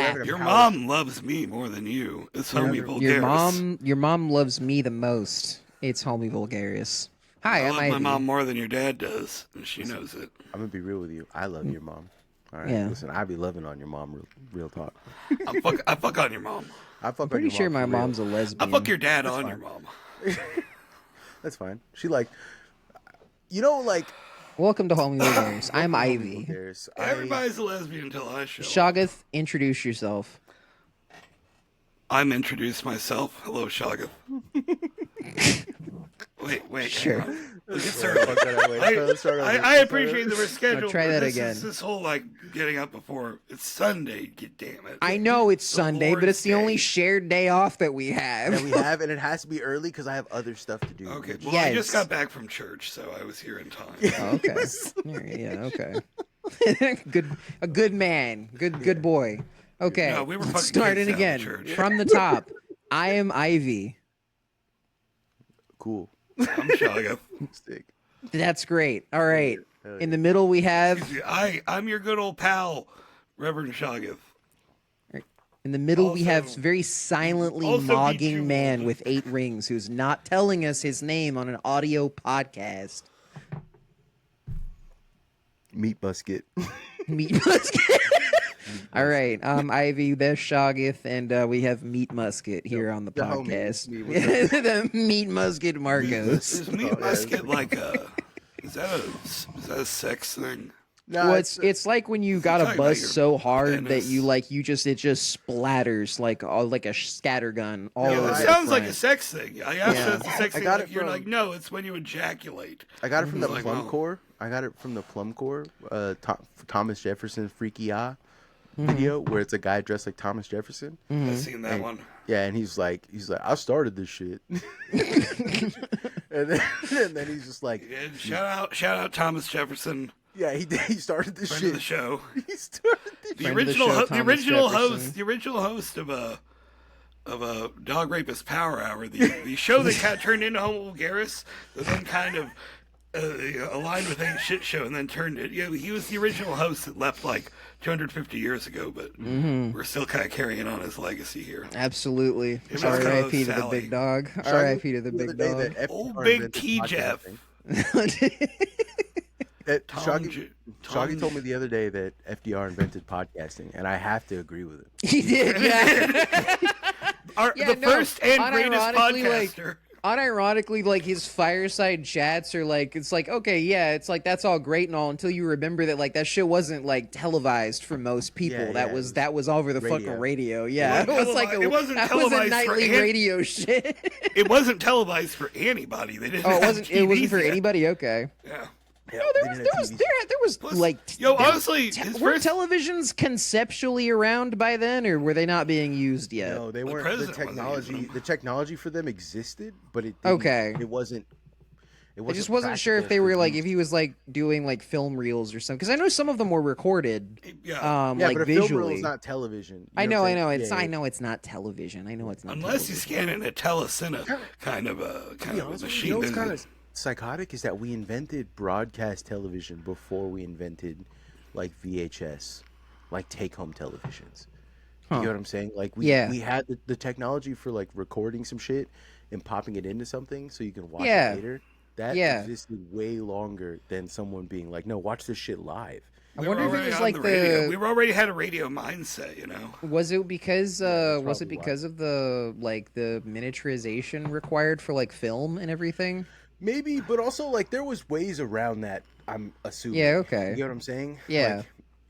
clap. Your mom loves me more than you. It's Homie Vulgaris. Your mom loves me the most. It's Homie Vulgaris. Hi, I I'm love Ivy. my mom more than your dad does, and she knows it. I'm gonna be real with you. I love your mom. All right, Yeah. listen, I be loving on your mom. Real talk. I fuck on your mom. I fuck I'm on pretty your sure mom my for real. mom's a I lesbian. fuck your dad on fine. your mom. That's fine. She like, you know, like Welcome to Homie Vulgaris. I'm Homie Ivy. Vulgaris. Everybody's a lesbian until I show up. Shoggoth, introduce yourself. I'm introduced myself. Hello, Shoggoth. Wait. Sure. hang on. It's early. I appreciate that we're scheduled. try for that this, again. This whole like getting up before it's Sunday. Damn it! I know it's Sunday, but Lord's it's the only Day. shared day off that we have. And we have, and it has to be early because I have other stuff to do. Okay, well, I Yes. just got back from church, so I was here in time. Oh, okay. Yeah, okay. A good man. Good boy. Okay. No, we were fucking starting kids out in again church. from the top. I am Ivy. Cool. I'm Shoggoth. Stick. That's great. All right. Hell In the middle we have I'm your good old pal, Reverend Shoggoth. In the middle, we have Also- very silently also mogging Beach man Wood. with 8 rings who's not telling us his name on an audio podcast. Meat Musket. Meat Musket. All right, Ivy, there's Shoggoth, and we have Meat Musket here on the the homie. podcast. Me, what's The Meat Musket Marcos. Is meat musket like a? Is that a sex thing? No, Well, it's like when you got talking a about buzz your so hard that penis. it just splatters like a scatter gun all Yeah, over that the sounds like a front. sex thing. I asked Yeah. if it's a sex I thing. got Like, it you're from- like, no, it's when you ejaculate. I got it from the Like, Plum wow. Core. I got it from the Plum Core. Thomas Jefferson Freaky Eye video where it's a guy dressed like Thomas Jefferson. I've seen that And- one. Yeah, and he's like, I started this shit. and then he's just like, Yeah, shout out Thomas Jefferson, yeah, he started this friend shit. of the show. He started this The Friend of the original, show, the Thomas original Jefferson. host, the original host of a Dog Rapist Power Hour, the show that kind of turned into Homo Vulgaris, that then kind of aligned with Ain't Shit Show, and then turned it. You know, he was the original host that left like 250 years ago, but we're still kind of carrying on his legacy here. Absolutely. was R.I.P. to the Sally. big dog. R.I.P. to the big dog. Old Big T Jeff. Shoggy told me the other day that FDR invented podcasting, and I have to agree with him. He did, yeah. The first and greatest unironically, like, podcaster. Unironically, like his fireside chats are like, it's like, okay, yeah, it's like that's all great and all until you remember that like that shit wasn't like televised for most people. Yeah, that yeah, was it that was over the fucking radio. Yeah, It wasn't it was televised- like it wasn't that was a televised for nightly any- radio shit. It wasn't televised for anybody. They didn't. Oh, have it wasn't for TVs yet. anybody. Okay. Yeah. Yeah, No, there was Plus, like yo, honestly, his were first- televisions conceptually around by then, or were they not being used yet? No, they weren't. The president wasn't technology, using them. the technology for them existed, but it didn't, Okay. It wasn't. I just wasn't sure if they practical were for like use. if he was like doing like film reels or something, because I know some of them were recorded, Yeah. Yeah, like but a film reel visually. is not television. You I know know, what I I'm know. saying? It's Yeah, I yeah. know it's not television. I know it's not. Unless you television. scan in a telecine kind of a machine. You know what's then kind of psychotic is that we invented broadcast television before we invented like VHS, like take-home televisions. Huh. You know what I'm saying? Like we had the technology for like recording some shit and popping it into something so you can watch Yeah. it later. That Yeah. existed way longer than someone being like, no, watch this shit live. I we wonder were if it already was on like the radio. We the were already had a radio mindset, you know. was it because was it probably why. because of the like the miniaturization required for like film and everything? Maybe, but also like there was ways around that. I'm assuming. Yeah, okay. You know what I'm saying? Yeah. Like,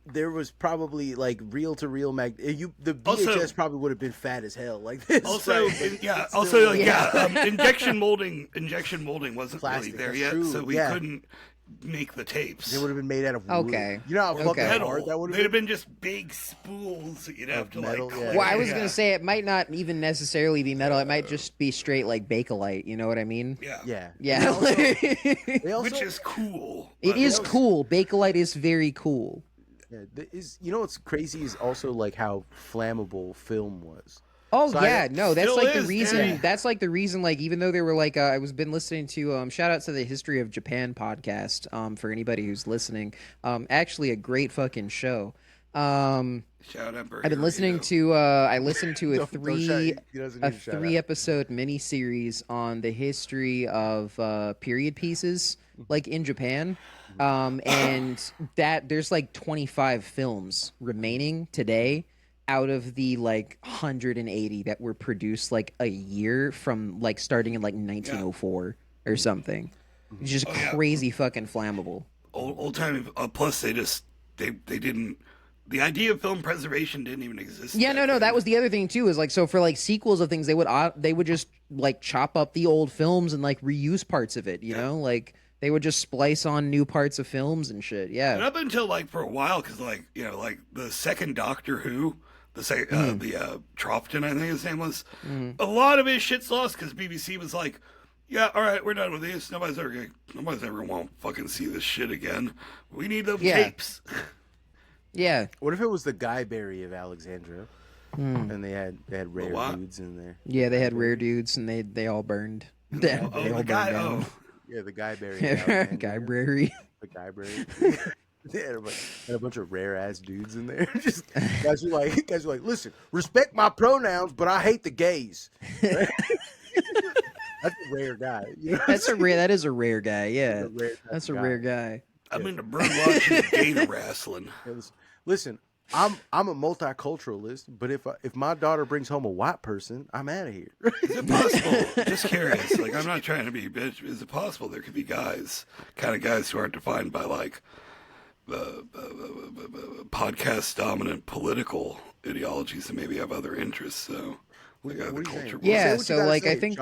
there was probably like reel to reel the Also- VHS probably would have been fat as hell like this. Also, right? yeah. Still, Also, like, injection molding wasn't Plastic, really there that's yet, true, so we yeah. couldn't make the tapes. They would have been made out of wood. Okay. You know how fucking Metal. hard that would They'd have have been just big spools that you'd have to metal, like. yeah. click. Well, I was Yeah. gonna say it might not even necessarily be metal. It might just be straight like Bakelite. You know what I mean? Yeah. Yeah. Yeah. They also, Which is cool. It is cool. Bakelite is very cool. you know what's crazy is also like how flammable film was. Oh So yeah, no, that's Still like the is, reason. yeah. That's like the reason. Like even though they were like, I was been listening to shout out to the History of Japan podcast. For anybody who's listening, actually a great fucking show. Shout out I've been listening to I listened to a Don't shout- he doesn't need a shout out. 3-episode miniseries on the history of period pieces, like in Japan. And that there's like 25 films remaining today out of the like 180 that were produced like a year from like starting in like 1904 or something. It's just crazy fucking flammable. Old time. Plus, they didn't. The idea of film preservation didn't even exist. Yeah, no, that was the other thing too. Is like, so for like sequels of things, they would just like chop up the old films and like reuse parts of it. You know, like they would just splice on new parts of films and shit. Yeah. And up until like for a while, because like like the second Doctor Who, the Troughton, I think his name was, a lot of his shit's lost because BBC was like, yeah, all right, we're done with this. Nobody's ever gonna want to fucking see this shit again. We need them tapes. Yeah. What if it was the Guyberry of Alexandria, and they had rare dudes in there? Yeah, they had rare dudes, and they all burned. They all burned down. Yeah, the Guyberry. Guyberry. The Guyberry. They had a bunch of rare ass dudes in there. Just guys who like, listen, respect my pronouns, but I hate the gays. Right? That's a rare guy. You know That is a rare guy. Yeah, that's a rare guy. I'm into bird watching and gator wrestling. Listen, I'm a multiculturalist, but if my daughter brings home a white person, I'm out of here. Is it possible? Just curious. Like, I'm not trying to be a bitch. Is it possible there could be guys who aren't defined by like podcast dominant political ideologies and maybe have other interests? So. Culture. Yeah, so like I think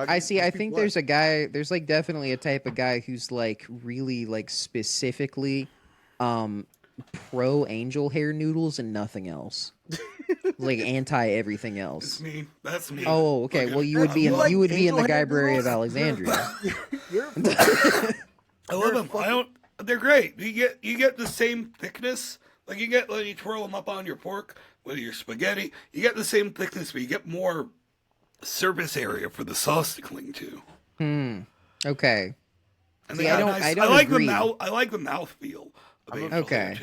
there's a guy, there's like definitely a type of guy who's like really like specifically pro angel hair noodles and nothing else. Like anti everything else. That's me. Oh, okay. Well, you would be in the Guyberry of Alexandria. I love them. They're great. You get the same thickness. Like you twirl them up on your pork with your spaghetti. You get the same thickness, but you get more surface area for the sauce to cling to. Okay. And See, I don't like agree. I like the mouthfeel. Okay.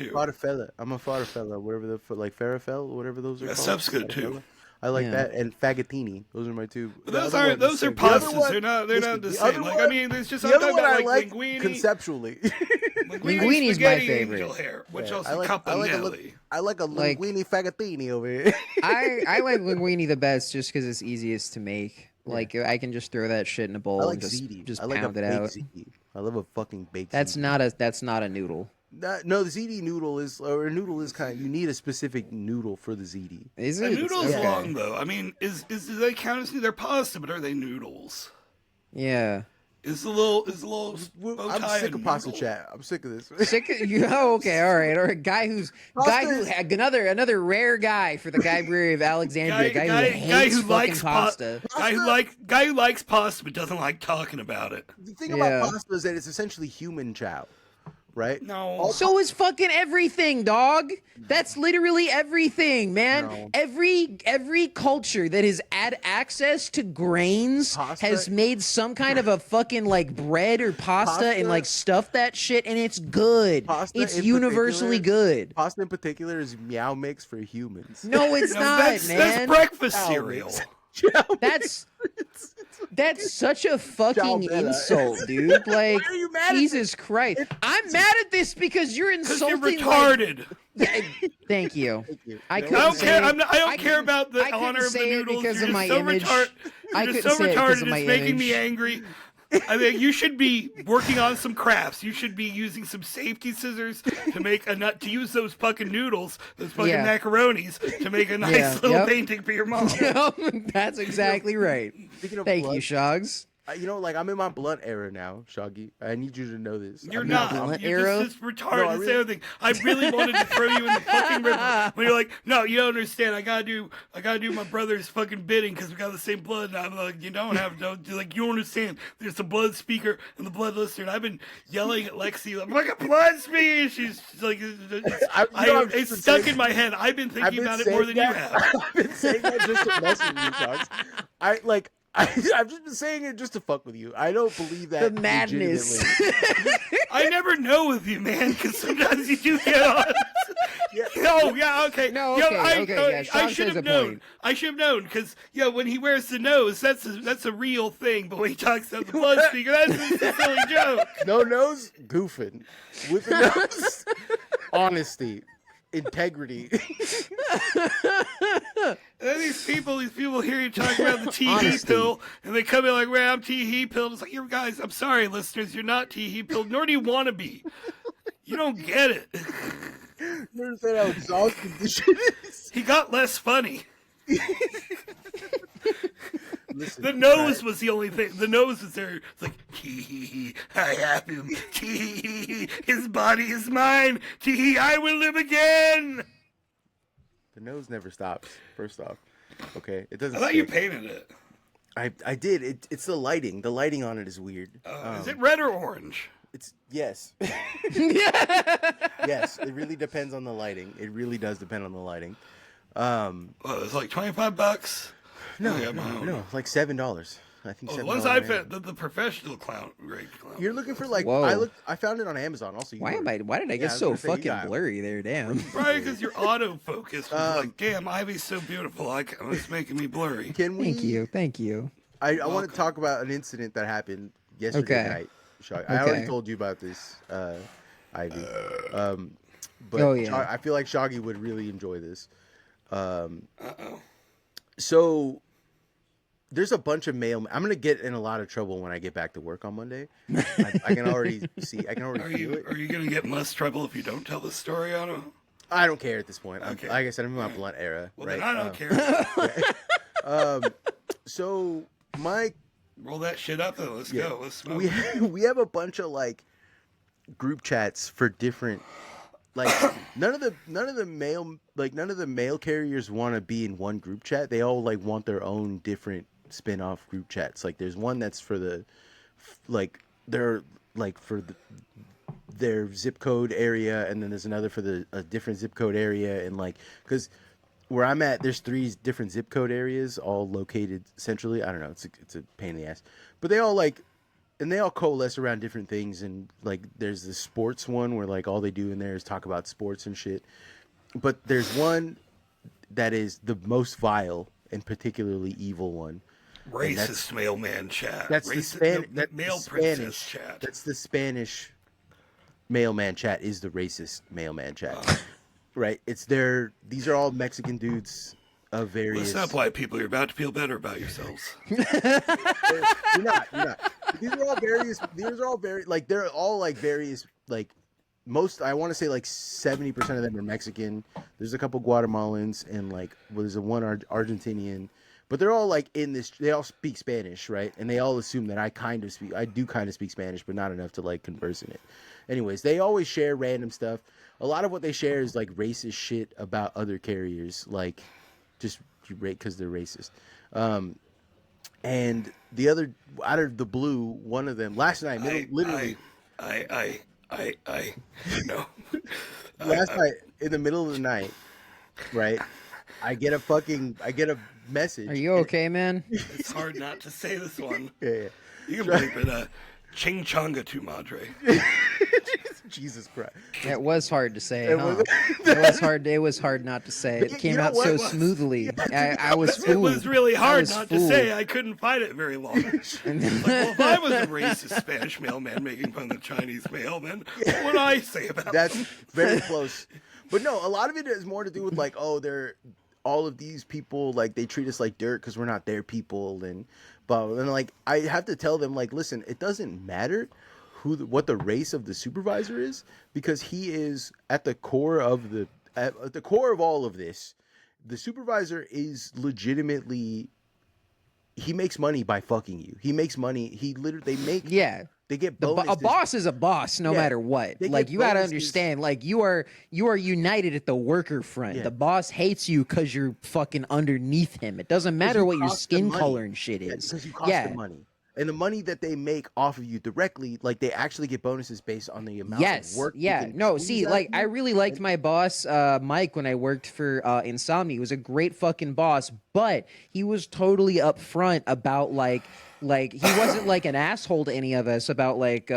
I'm a farfella, whatever like farfel, whatever those are called. Stuff's good too. I like that, and fagatini. Those are my two. But those are pastas. They're not the same. Like, I mean, there's just the other one I like like linguine. Conceptually. Linguini's my favorite. Angel hair, which Yeah, also campanelli. I like a linguine fagatini over here. I like linguine the best just because it's easiest to make. Like I can just throw that shit in a bowl I like and ziti. just I like pound a it baked out. ziti. I love a fucking baked. That's ziti. not a noodle. No, the ziti noodle is, or a noodle is kind of, you need a specific noodle for the ziti. Is A it? noodle's Okay. long though. I mean, do they count as they're pasta, but are they noodles? Yeah. Is the little bow I'm tie sick a of pasta noodle? chat. I'm sick of this. Sick of you. Oh, okay, all right. Guy who had another rare guy for the Guyberry of Alexandria. Guy who hates fucking likes pasta. Guy who likes pasta but doesn't like talking about it. The thing about pasta is that it's essentially human chow, right? No. So is fucking everything, dog. That's literally everything, man. No. Every culture that has had access to grains Pasta? has made some kind of a fucking like bread or pasta and like stuffed that shit, and it's good. Pasta It's in particular good. Pasta in particular is meow mix for humans. No, it's not, that's man. breakfast cereal. That's such a fucking Ciao, Bella. insult, dude. Like, Why are you mad at Jesus Christ. I'm mad at this because you're Because insulting. you're retarded. Yeah, thank you. I I couldn't don't say care. it. I don't care about the I couldn't honor of the say it noodles. because You're of just my so image. retarded. I You're just couldn't so say it because retarded. of my It's making image. me angry. I mean, you should be working on some crafts. You should be using some safety scissors to make to use those fucking noodles, those fucking macaronis, to make a nice little painting for your mom. That's exactly right. Speaking of Thank blood, you, Shogs. like I'm in my blunt era now, Shaggy. I need you to know this. You're I'm not. blunt You're arrow? just retarded. No, I That's really- the other thing. I really wanted to throw you in the fucking river when you're like, no, you don't understand. I gotta do my brother's fucking bidding because we got the same blood. And I'm like, you don't have no. Like, you don't understand. There's the blood speaker and the blood listener. And I've been yelling at Lexi, I'm like a blood speaker. She's like, it's stuck in my head. I've been thinking about it more than you have. I've been saying that just to mess with you, Shogs. I've just been saying it just to fuck with you. I don't believe that. The madness. legitimately. I never know with you, man, because sometimes you do get on. Oh yeah, okay. No, Yo, okay, okay, yeah, I Sean should says have a known. point. I should have known because when he wears the nose, that's a real thing. But when he talks about the blood speaker, that's just a silly joke. No nose, goofing. With the nose, honesty, integrity. And then these people hear you talking about the tee Honesty. pill, and they come in like, "Well, I'm tee pilled." It's like, you guys, I'm sorry, listeners, you're not tee pilled, nor do you want to be. You don't get it. You understand how exhausting this shit is? He got less funny. Listen, The nose was the only thing. The nose was there. It's like, tee I have him. Tee his body is mine. Tee I will live again. the nose never stops. First off, okay, it doesn't. I thought you skip. painted it. I did. It's the lighting. The lighting on it is weird. Is it red or orange? It's yes. Yes, it really depends on the lighting. It really does depend on the lighting. It's like $25. No, I got my own. no, like $7. I think. The $7 ones I man. found, the professional grade clown. You're looking for like Whoa. I found it on Amazon. Also, Why did I Yeah, get I was so gonna say, you fucking got it. blurry there? Damn. Probably because you're autofocused. Like, damn, Ivy's so beautiful. It's making me blurry. Can we? Thank you. I want to talk about an incident that happened yesterday Okay. night. Shog. I already Okay. told you about this, Ivy. But Oh, yeah. I feel like Shoggy would really enjoy this. Uh-oh. So there's a bunch of mail. I'm gonna get in a lot of trouble when I get back to work on Monday. I can already see. I can already feel it. Are you going to get in less trouble if you don't tell the story on it? I don't care at this point. Okay. Like I said, I'm in my blunt era. Well, right? then I don't care. So my Roll that shit up, though. Let's go. Let's smoke. we have a bunch of like group chats for different like none of the mail carriers want to be in one group chat. They all like want their own different spin-off group chats. Like there's one that's for the their zip code area, and then there's another for a different zip code area, and like because where I'm at, there's 3 different zip code areas, all located centrally. I don't know, it's a pain in the ass, but they all coalesce around different things. And like, there's the sports one where like all they do in there is talk about sports and shit. But there's one that is the most vile and particularly evil one. Racist mailman chat. That's the Mail Spanish princess chat. That's the Spanish mailman chat. Is the racist mailman chat. Right, these are all Mexican dudes of various. Listen up, white people. You're about to feel better about yourselves. You're not. These are all very like they're all like various like most. I want to say like 70% of them are Mexican. There's a couple Guatemalans and like there's one Argentinian, but they're all like in this. They all speak Spanish, right? And they all assume that I do kind of speak Spanish, but not enough to like converse in it. Anyways, they always share random stuff. A lot of what they share is like racist shit about other carriers, like just because they're racist. And the other, out of the blue, one of them last night, literally, no. last night in the middle of the night, right? I get a message. Are you okay, man? It's hard not to say this one. Yeah. You can bleep it. Ching chonga tu madre. Jesus Christ. It was hard to say. It Huh? was- It was hard not to say. It You came know out what? so It was- smoothly. I was fooled. It was really I hard was not fooled. to say. I couldn't fight it very long. Like, well, if I was a racist Spanish mailman making fun of the Chinese mailman, what would I say about That's them? very close. But no, a lot of it is more to do with like, oh, they're all of these people, like they treat us like dirt because we're not their people, and but and like I have to tell them like, listen, it doesn't matter what the race of the supervisor is, because he is at the core of at the core of all of this. The supervisor is legitimately, he makes money by fucking you. He makes money. They get A bonuses. boss is a boss no Yeah, matter what. they Like get you got to bonuses. understand, like you are united at the worker front. Yeah. The boss hates you cuz you're fucking underneath him. It doesn't matter you what your cost them skin money. color and shit Yeah, is. because you cost them money. and the money that they make off of you directly, like they actually get bonuses based on the amount of work. No, see, like I really liked my boss, Mike, when I worked for Insomnia. He was a great fucking boss, but he was totally upfront about like he wasn't like an asshole to any of us about like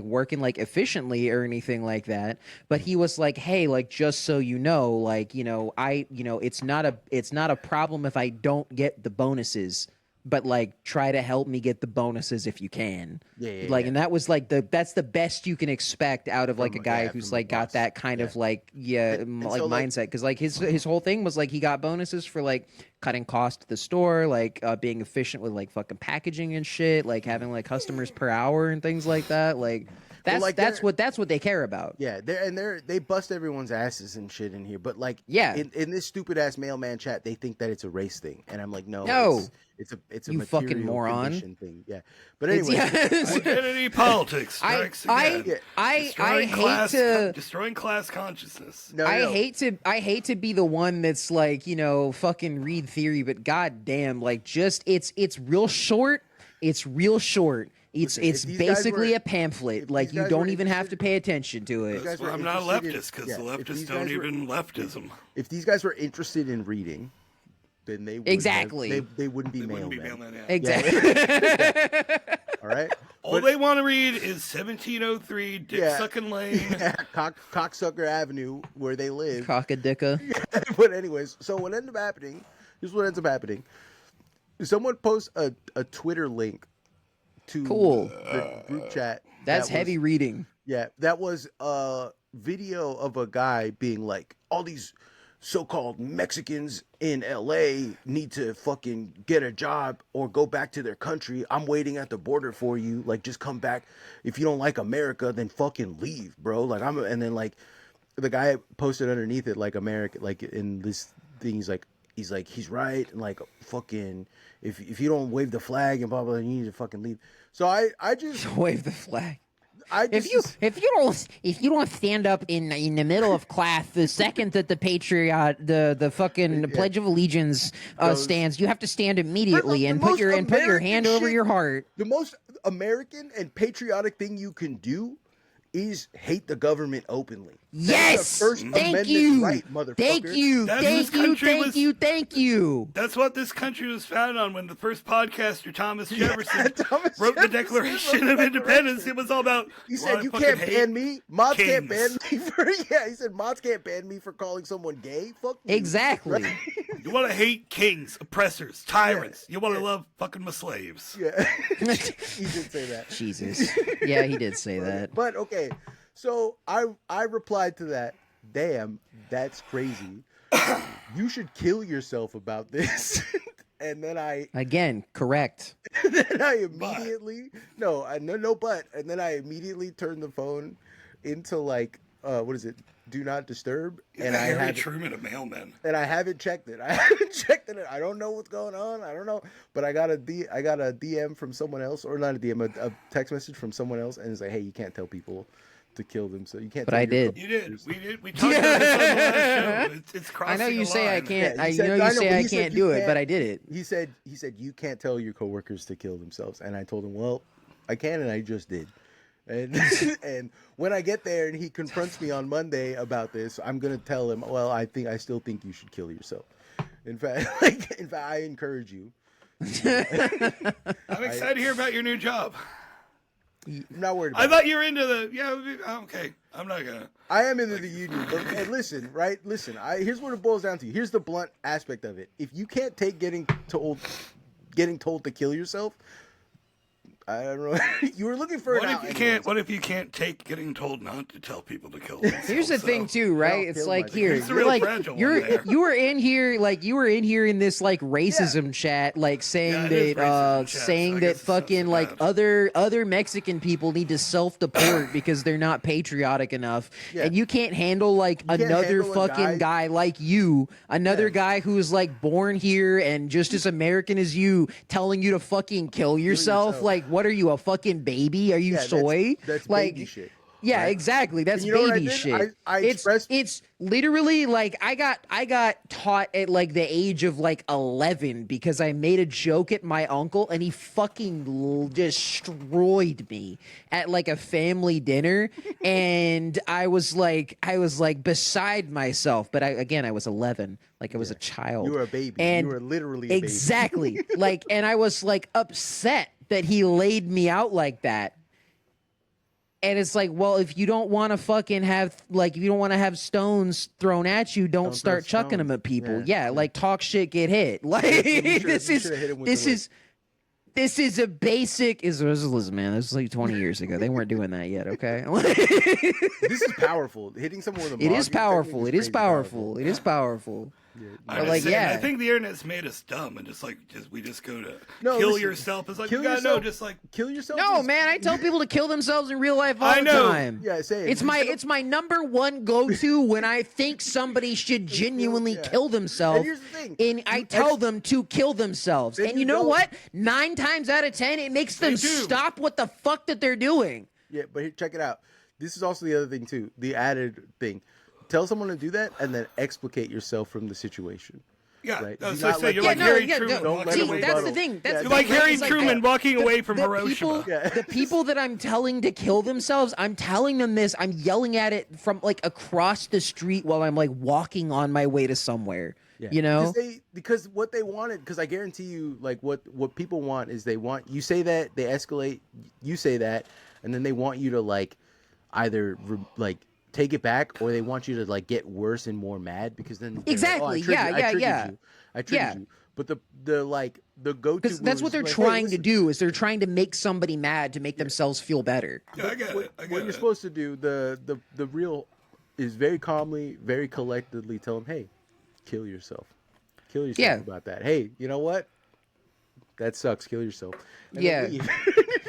working like efficiently or anything like that. But he was like, hey, like just so you know, like it's not a problem if I don't get the bonuses. But like, try to help me get the bonuses if you can. And that was like that's the best you can expect out of like a guy who's like got that kind of like mindset. Because like his whole thing was like he got bonuses for like cutting cost to the store, like being efficient with like fucking packaging and shit, like having like customers per hour and things like that. Like that's what they care about. Yeah, they bust everyone's asses and shit in here. But like, in this stupid ass mailman chat, they think that it's a race thing, and I'm like, no. It's a you material fucking moron condition thing. Yeah, but anyway, identity politics strikes again. Destroying class consciousness. I hate to be the one that's like, fucking read theory, but goddamn, like just it's real short. It's real short. It's basically a pamphlet. Like you don't even have to pay attention to it. That's why I'm not a leftist, because the leftists don't even leftism. If these guys were interested in reading, then they would they wouldn't be mailmen. Exactly. All right. All they want to read is 1703 Dick Sucking Lane, Cocksucker Avenue, where they live. Cockadicka. But anyways, so what ended up happening? Here's what ends up happening. Someone posts a Twitter link to the group chat. That's heavy reading. Yeah, that was a video of a guy being like, all these so-called Mexicans in LA need to fucking get a job or go back to their country. I'm waiting at the border for you. Like, just come back. If you don't like America, then fucking leave, bro. Like, and then like the guy posted underneath it, like, America, like in this thing, he's right. And like, fucking, if you don't wave the flag and blah, blah, you need to fucking leave. So I just wave the flag. If you don't stand up in the middle of class the second that the fucking Pledge of Allegiance stands, you have to stand immediately and put your hand over your heart. The most American and patriotic thing you can do is hate the government openly. Yes, thank you, right, motherfucker. Thank you. That's what this country was founded on. When the first podcaster Thomas Jefferson wrote the Declaration of Independence, it was all about. He said, "You can't ban me. Mods can't ban me for." Yeah, he said, "Mods can't ban me for calling someone gay." Fuck you. Exactly. Right? You want to hate kings, oppressors, tyrants. You want to love fucking my slaves. Yeah, he did say that. Jesus. Yeah, he did say that. But okay. So I replied to that, damn, that's crazy. You should kill yourself about this. And then again, correct. Then I immediately no, but and then I immediately turned the phone into like what is it? Do not disturb. And I Harry Truman of mailmen. And I haven't checked it. I don't know what's going on. I don't know. But I got a DM from someone else, or not a DM, a text message from someone else, and it's like, hey, you can't tell people to kill them, so you can't. But I did. You did. We did. We talked about this on the last show. It's crossing. I know you say I can't. Yeah, I know you say I can't do it, but I did it. He said you can't tell your coworkers to kill themselves, and I told him, well, I can, and I just did. And and when I get there and he confronts me on Monday about this, I'm gonna tell him, well, I still think you should kill yourself. In fact, I encourage you. I'm excited to hear about your new job. I'm not worried about I thought you were into okay. I'm not gonna. I am into the union, but and listen. Here's what it boils down to. Here's the blunt aspect of it. If you can't take getting told to kill yourself, I don't know. You were looking for What if you can't take getting told not to tell people to kill themselves? Here's the thing too, right? It's like here, you're like you were in here in this like racism chat, like saying that fucking like other Mexican people need to self-deport because they're not patriotic enough, and you can't handle like another fucking guy like you, another guy who's like born here and just as American as you, telling you to fucking kill yourself. Like, what are you, a fucking baby? Are you soy? That's like baby shit. Yeah, right? exactly. That's And you know what I baby did? shit. I expressed. It's literally like I got taught at like the age of like 11 because I made a joke at my uncle and he fucking destroyed me at like a family dinner and I was like beside myself, but I was 11, like I was a child. You were a baby. And You were literally a baby. exactly. Like, and I was like upset that he laid me out like that. And it's like, well, if you don't want to fucking have, like, if you don't want to have stones thrown at you, don't start throw chucking them stones. at people. Yeah, Yeah, like talk shit, get hit. Like this is a basic. Listen, man, this is like 20 years ago. They weren't doing that yet. Okay. This is powerful. Hitting someone with a It mog is powerful. It is crazy powerful. It is powerful. I'm like, just saying, yeah. I think the internet's made us dumb and we just go to No, kill listen, yourself. It's like kill you gotta know, yourself. just like Kill yourself. No, is- man, I tell people to kill themselves in real life all I the know. time. Yeah, say it. It's my number one go-to when I think somebody should genuinely Yeah. kill themselves. And here's the thing. And I tell them to kill themselves. Then And you you know don't- what? 9 times out of 10, it makes them do. stop what the fuck that they're doing. Yeah, but here, check it out. This is also the other thing too. The added thing. Tell someone to do that and then explicate yourself from the situation. yeah. Right. That's Do what I not say. let You're them- like Yeah, Harry no, Truman. don't walking let See, them away that's from- the thing. That's Yeah, the You're like thing. Harry It's Truman walking away from the Hiroshima. the people that I'm telling to kill themselves, I'm telling them this. I'm yelling at it from like across the street while I'm like walking on my way to somewhere. Yeah. You know? Because what they wanted, because I guarantee you, like what people want is they want you say that, they escalate, you say that, and then they want you to like either like take it back or they want you to like get worse and more mad because then they're like, Exactly. I triggered Yeah. you. I triggered you. But the go-to Because that's what they're move is, trying like, to hey, do is they're trying to make somebody mad to make themselves feel better. Yeah, I get it. I what get you're it. supposed to do, the real is very calmly, very collectively tell them, hey, kill yourself. Kill yourself Yeah. about that. Hey, you know what? That sucks. Kill yourself. And then Yeah. leave.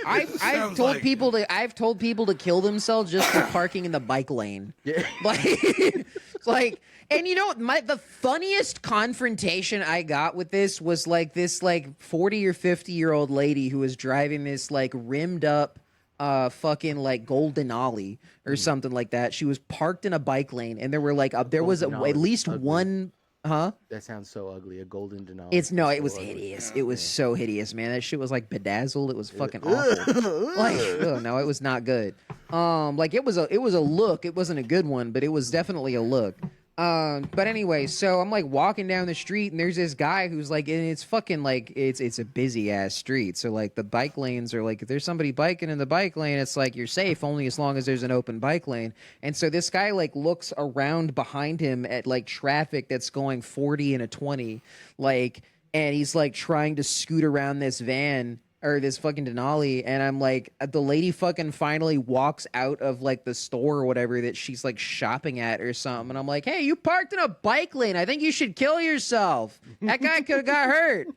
I've Sounds told like- people to kill themselves just for parking in the bike lane. Yeah. Like, it's like, and you know, the funniest confrontation I got with this was like this 40 or 50-year-old lady who was driving this like rimmed up fucking like golden ollie or something like that. She was parked in a bike lane and there were like there was Golden at Ollie. least Ugly. one. Huh? That sounds so ugly. A golden Denali. It was hideous. It was so hideous, man. That shit was like bedazzled. It was fucking awful. Like, no, it was not good. Like it was a look. It wasn't a good one, but it was definitely a look. But anyway, so I'm like walking down the street and there's this guy who's like, and it's fucking like, it's a busy ass street. So like the bike lanes are like, if there's somebody biking in the bike lane, it's like you're safe only as long as there's an open bike lane. And so this guy like looks around behind him at like traffic that's going 40 and a 20, like, and he's like trying to scoot around this van or this fucking Denali, and I'm like, the lady fucking finally walks out of like the store or whatever that she's like shopping at or something, and I'm like, hey, you parked in a bike lane. I think you should kill yourself. That guy could have got hurt.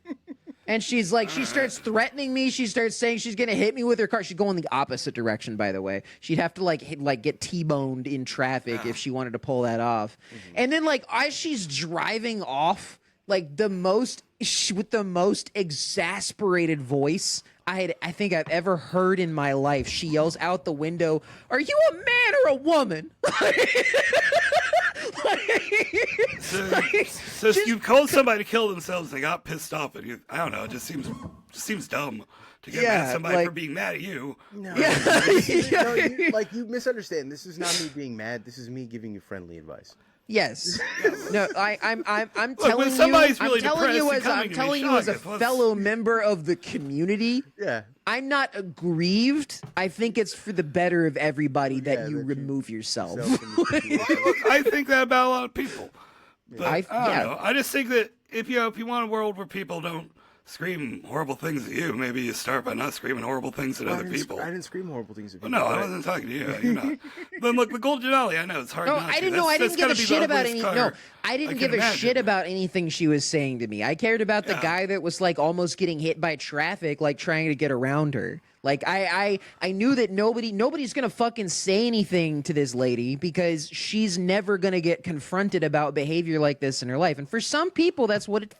And she's like, she starts threatening me. She starts saying she's gonna hit me with her car. She's going the opposite direction, by the way. She'd have to get T-boned in traffic if she wanted to pull that off. And then like as she's driving off, like with the most exasperated voice I think I've ever heard in my life, she yells out the window, "Are you a man or a woman?" So if you called somebody to kill themselves, they got pissed off at you. I don't know. It just seems dumb to get mad at somebody like- for being mad at you. No, Yeah. no, you misunderstand. This is not me being mad. This is me giving you friendly advice. Yes. No, I'm when telling you. somebody's I'm really telling you depressed and as coming I'm to me, telling you as a Sean, let's- fellow member of the community. Yeah. I'm not aggrieved. I think it's for the better of everybody that Yeah, you that you- remove yourself. Self in the situation. I think that about a lot of people. But I don't yeah. know. I just think that if you want a world where people don't scream horrible things at you, maybe you start by not screaming horrible things at other people. I didn't scream horrible things at Well, people. no, I wasn't talking to you. You're not. Then look, the Golden Denali, I know it's hard No, not I to. didn't know. I That's didn't give gotta a be the shit about ugliest any. car No, I didn't can give a imagine. shit about anything she was saying to me. I cared about the Yeah. guy that was like almost getting hit by traffic, like trying to get around her. Like I knew that nobody's gonna fucking say anything to this lady because she's never gonna get confronted about behavior like this in her life. And for some people, that's what it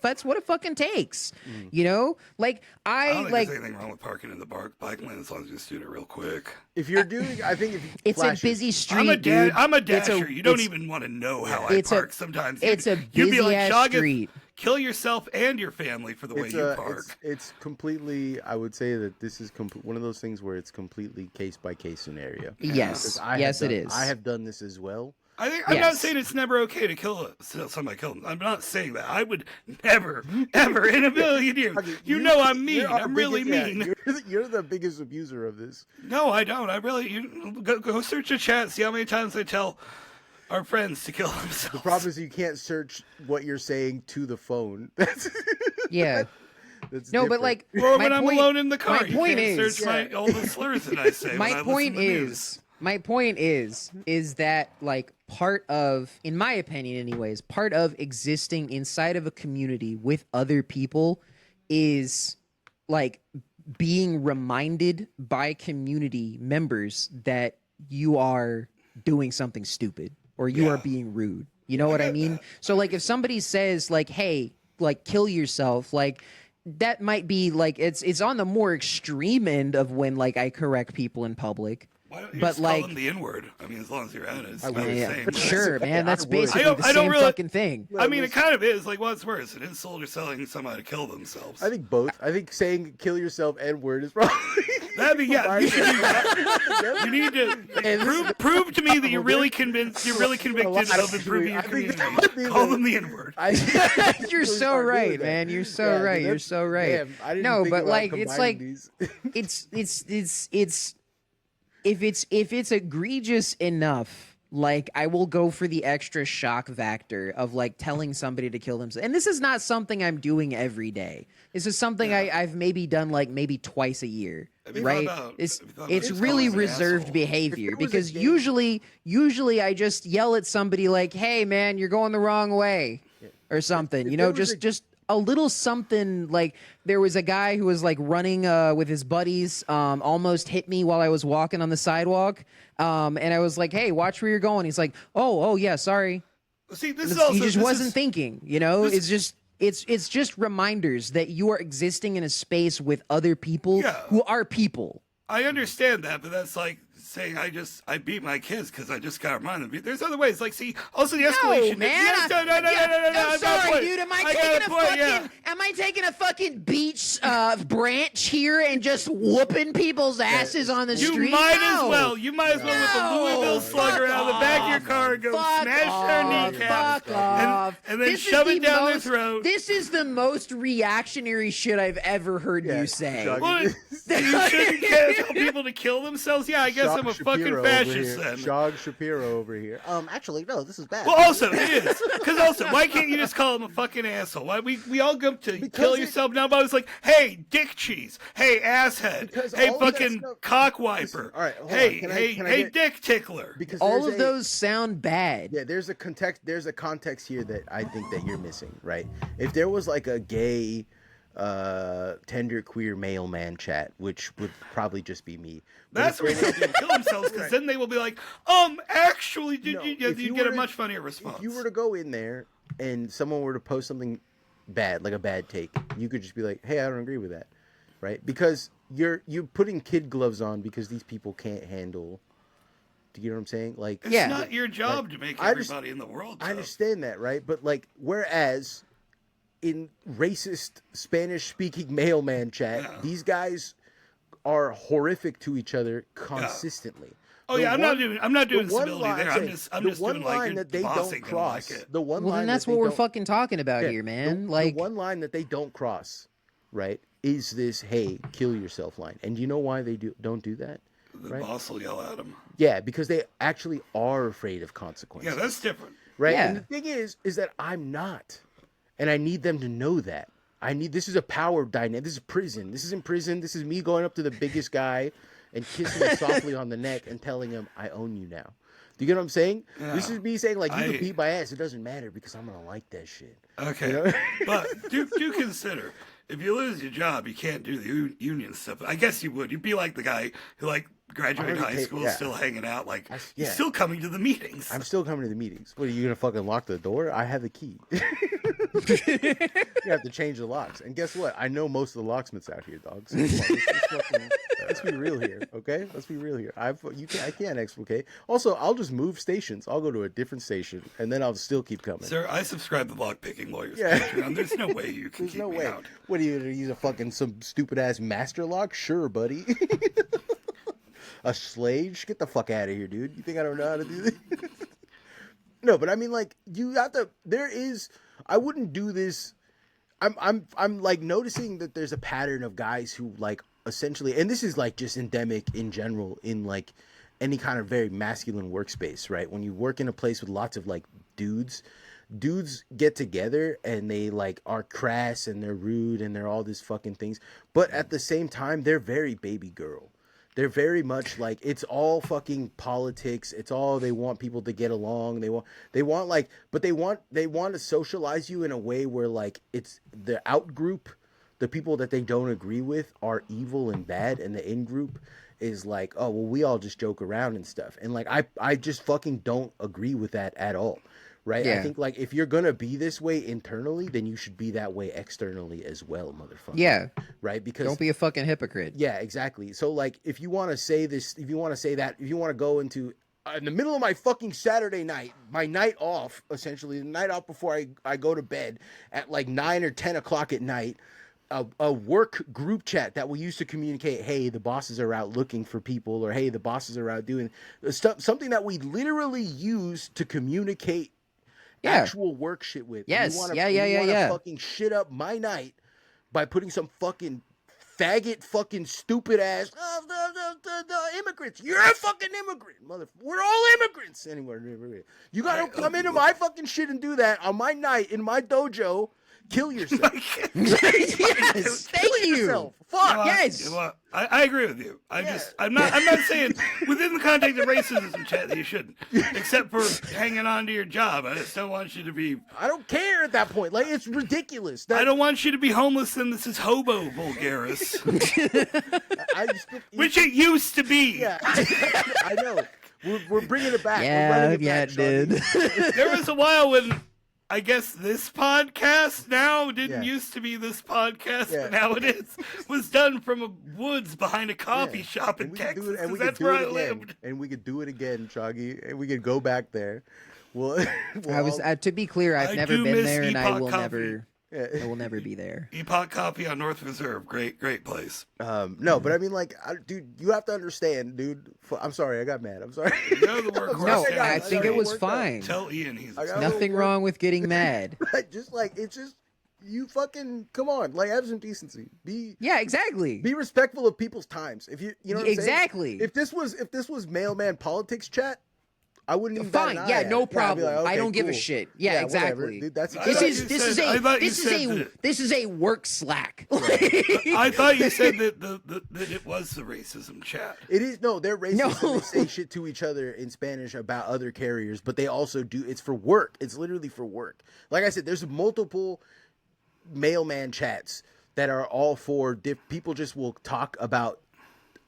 fucking takes. You know, like I don't think there's anything wrong with parking in the bike lane as long as you just do it real quick. If you're doing, I think if it's flashes, a busy street, dude. I'm a dasher. You don't even want to know how I park. Sometimes it's a you'd busy be like, ass street. Kill yourself and your family for the way you park. It's completely. I would say that this is one of those things where it's completely case by case scenario. Yes, yes, it is. I have done this as well. I'm not saying it's never okay to kill somebody. Kill them. I'm not saying that. I would never, ever in a million years. You know I'm mean. I'm really mean. You're the biggest abuser of this. No, I don't. I really go search the chat. See how many times I tell our friends to kill themselves. The problem is you can't search what you're saying to the phone. Yeah. That's no, different. but like, or when I'm alone in the car, my point is, search all the slurs that I say. My point is that like part of, in my opinion, anyways, part of existing inside of a community with other people is like being reminded by community members that you are doing something stupid or you are being rude. You know what I mean? So like if somebody says like, hey, like kill yourself, like that might be like it's on the more extreme end of when like I correct people in public. Why don't you but just like, call them the N-word? I mean, as long as you're at it, it's not the yeah, same. sure, man. That's basically the same fucking thing. I mean, it kind of is. Like, what's worse, an insult or telling somebody to kill themselves? I think both. I think saying "kill yourself" N-word is probably. That'd be You should do that. You need to prove to me that you're really convinced. You're really convicted of improving your community. Call them the N-word. You're so right, man. You're so right. You're so right. No, but like, it's like, it's. If it's egregious enough, like I will go for the extra shock factor of like telling somebody to kill themselves. And this is not something I'm doing every day. This is something I've maybe done like maybe twice a year, right? It's really reserved behavior because usually I just yell at somebody like, "Hey man, you're going the wrong way," or something. You know, just a little something. Like there was a guy who was like running with his buddies, almost hit me while I was walking on the sidewalk, and I was like, "Hey, watch where you're going." He's like, "Oh yeah, sorry." See, he just wasn't thinking. You know, it's just reminders that you are existing in a space with other people who are people. I understand that, but that's like saying I beat my kids because I just got reminded. There's other ways. Like, see, also the escalation. No, man. I'm sorry, dude. Am I taking a fucking beach branch here and just whooping people's asses on the street? You might as well. You might as well with the Louisville Slugger out of the back of your car and go smash their kneecaps and then shove it down their throat. This is the most reactionary shit I've ever heard you say. Well, you shouldn't tell people to kill themselves. Yeah, I guess I'm a fucking fascist then. Shog Shapiro over here. Actually, no, this is bad. Well, also, it is. Because also, why can't you just call him a fucking asshole? Why we all go to kill yourself now, but I was like, hey, dick cheese. Hey, asshead. Hey, fucking cock wiper. All right, hey, dick tickler. Because all of those sound bad. Yeah, there's a context here that I think that you're missing, right? If there was like a gay tender queer mailman chat, which would probably just be me. That's where they kill themselves, because then they will be like, actually, you get a much funnier response. If you were to go in there and someone were to post something bad, like a bad take, you could just be like, hey, I don't agree with that, right? Because you're putting kid gloves on because these people can't handle. Do you know what I'm saying? Like, it's not your job to make everybody in the world tough. I understand that, right? But like, whereas in racist Spanish-speaking mailman chat, these guys are horrific to each other consistently. Oh yeah, I'm not doing civility there. I'm just doing like that they don't cross. The one line. Then that's what we're fucking talking about here, man. Like the one line that they don't cross, right? Is this "Hey, kill yourself" line? And you know why they don't do that? The boss will yell at them. Yeah, because they actually are afraid of consequences. Yeah, that's different. Right? Yeah. And the thing is that I'm not. And I need them to know that. This is a power dynamic. This is prison. This isn't prison. This is me going up to the biggest guy and kissing him softly on the neck and telling him, I own you now. Do you get what I'm saying? Yeah. This is me saying, like, you can beat my ass. It doesn't matter because I'm going to like that shit. Okay. You know? But do consider, if you lose your job, you can't do the union stuff. I guess you would. You'd be like the guy who like graduated high school, still hanging out, like he's still coming to the meetings. I'm still coming to the meetings. What, are you gonna fucking lock the door? I have the key. You have to change the locks. And guess what? I know most of the locksmiths out here, dog. So let's be real here, okay? Let's be real here. I can't explicate. Also, I'll just move stations. I'll go to a different station, and then I'll still keep coming. Sir, I subscribe to Lockpicking Lawyers Patreon. There's no way you can keep me out. What are you gonna use, a fucking some stupid ass master lock? Sure, buddy. A slage? Get the fuck out of here, dude. You think I don't know how to do this? No, but I mean, like, you have to. There is. I wouldn't do this. I'm like noticing that there's a pattern of guys who like essentially, and this is like just endemic in general in like any kind of very masculine workspace, right? When you work in a place with lots of like dudes get together and they like are crass and they're rude and they're all these fucking things, but at the same time they're very baby girl. They're very much like, it's all fucking politics. It's all, they want people to get along. They want like, but they want to socialize you in a way where like it's the out group, the people that they don't agree with are evil and bad, and the in group is like, oh well, we all just joke around and stuff. And like I just fucking don't agree with that at all. Right? Yeah. I think like if you're gonna be this way internally, then you should be that way externally as well, motherfucker. Yeah. Right? Because don't be a fucking hypocrite. Yeah, exactly. So like if you want to say this, if you want to say that, if you want to go into in the middle of my fucking Saturday night, my night off, essentially the night off before I go to bed at like 9 or 10 o'clock at night, a work group chat that we used to communicate, hey, the bosses are out looking for people, or hey, the bosses are out doing stuff, something that we literally use to communicate actual work shit with. Yes. You wanna, fucking shit up my night by putting some fucking faggot fucking stupid ass the immigrants. You're a fucking immigrant, we're all immigrants. Anyway, you gotta come into my fucking shit and do that on my night in my dojo. Kill yourself. Yes, thank you. Fuck yes. I agree with you. I'm not saying within the context of racism chat that you shouldn't, except for hanging on to your job. I just don't want you to be. I don't care at that point. Like, it's ridiculous. I don't want you to be homeless and this is hobo Vulgaris, which it used to be. Yeah, I know. We're bringing it back. Yeah, it did. There was a while when. I guess this podcast now didn't used to be this podcast, but now it is. Was done from a woods behind a coffee shop in Texas, because that's where I lived. And we could do it again, Choggy, and we could go back there. Well, to be clear, I've never been there, and I will never. I will never be there. Epoch Coffee on North Reserve, great place. No, but I mean, like, dude, you have to understand, dude. I'm sorry, I got mad. I'm sorry. No, I think it was fine. Tell Ian he's nothing wrong with getting mad. Just like it's just you fucking come on, like have some decency. Exactly. Be respectful of people's times. If you know what I'm exactly. saying? If this was mailman politics chat, I wouldn't even fine. Yeah, no problem. Like, okay, I don't give a shit. Yeah, exactly. Dude, this is a work Slack. I thought you said that it was the racism chat. It is. No, they're racist. No. They say shit to each other in Spanish about other carriers, but they also do. It's for work. It's literally for work. Like I said, there's multiple mailman chats that are all for people. Just will talk about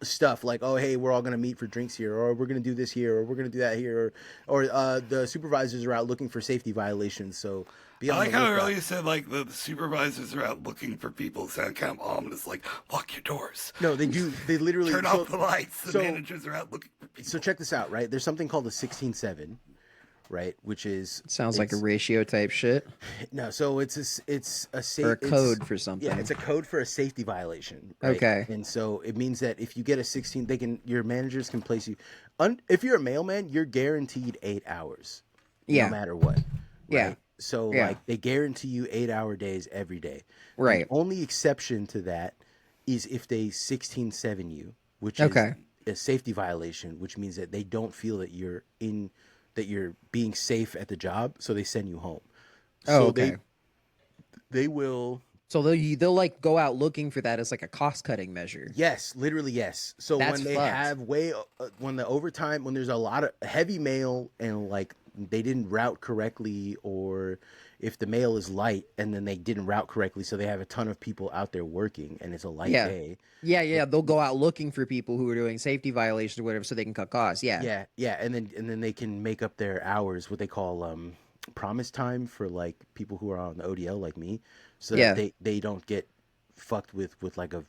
stuff like, oh hey, we're all gonna meet for drinks here, or we're gonna do this here, or we're gonna do that here, or the supervisors are out looking for safety violations, so be on I like how earlier you said like the supervisors are out looking for people. Sound kind of ominous, like lock your doors. No, they do. They literally turn off the lights. The managers are out looking for people. So check this out, right? There's something called a 16-7, right? Which is sounds like a ratio type shit. No, so it's a code for something. Yeah, it's a code for a safety violation. Right? Okay, and so it means that if you get a 16, your managers can place you. If you're a mailman, you're guaranteed 8 hours. No matter what. Right? Yeah. So like they guarantee you 8-hour days every day. Right. The only exception to that is if they 16-7 you, which is a safety violation, which means that they don't feel that you're being safe at the job, so they send you home. So they will. So they'll like go out looking for that as like a cost cutting measure. Yes, literally yes. So when they have when the overtime, when there's a lot of heavy mail and like they didn't route correctly, or if the mail is light and then they didn't route correctly, so they have a ton of people out there working and it's a light day. Yeah, they'll go out looking for people who are doing safety violations or whatever, so they can cut costs. Yeah, and then they can make up their hours, what they call promise time for like people who are on the ODL like me, so that they don't get fucked with like a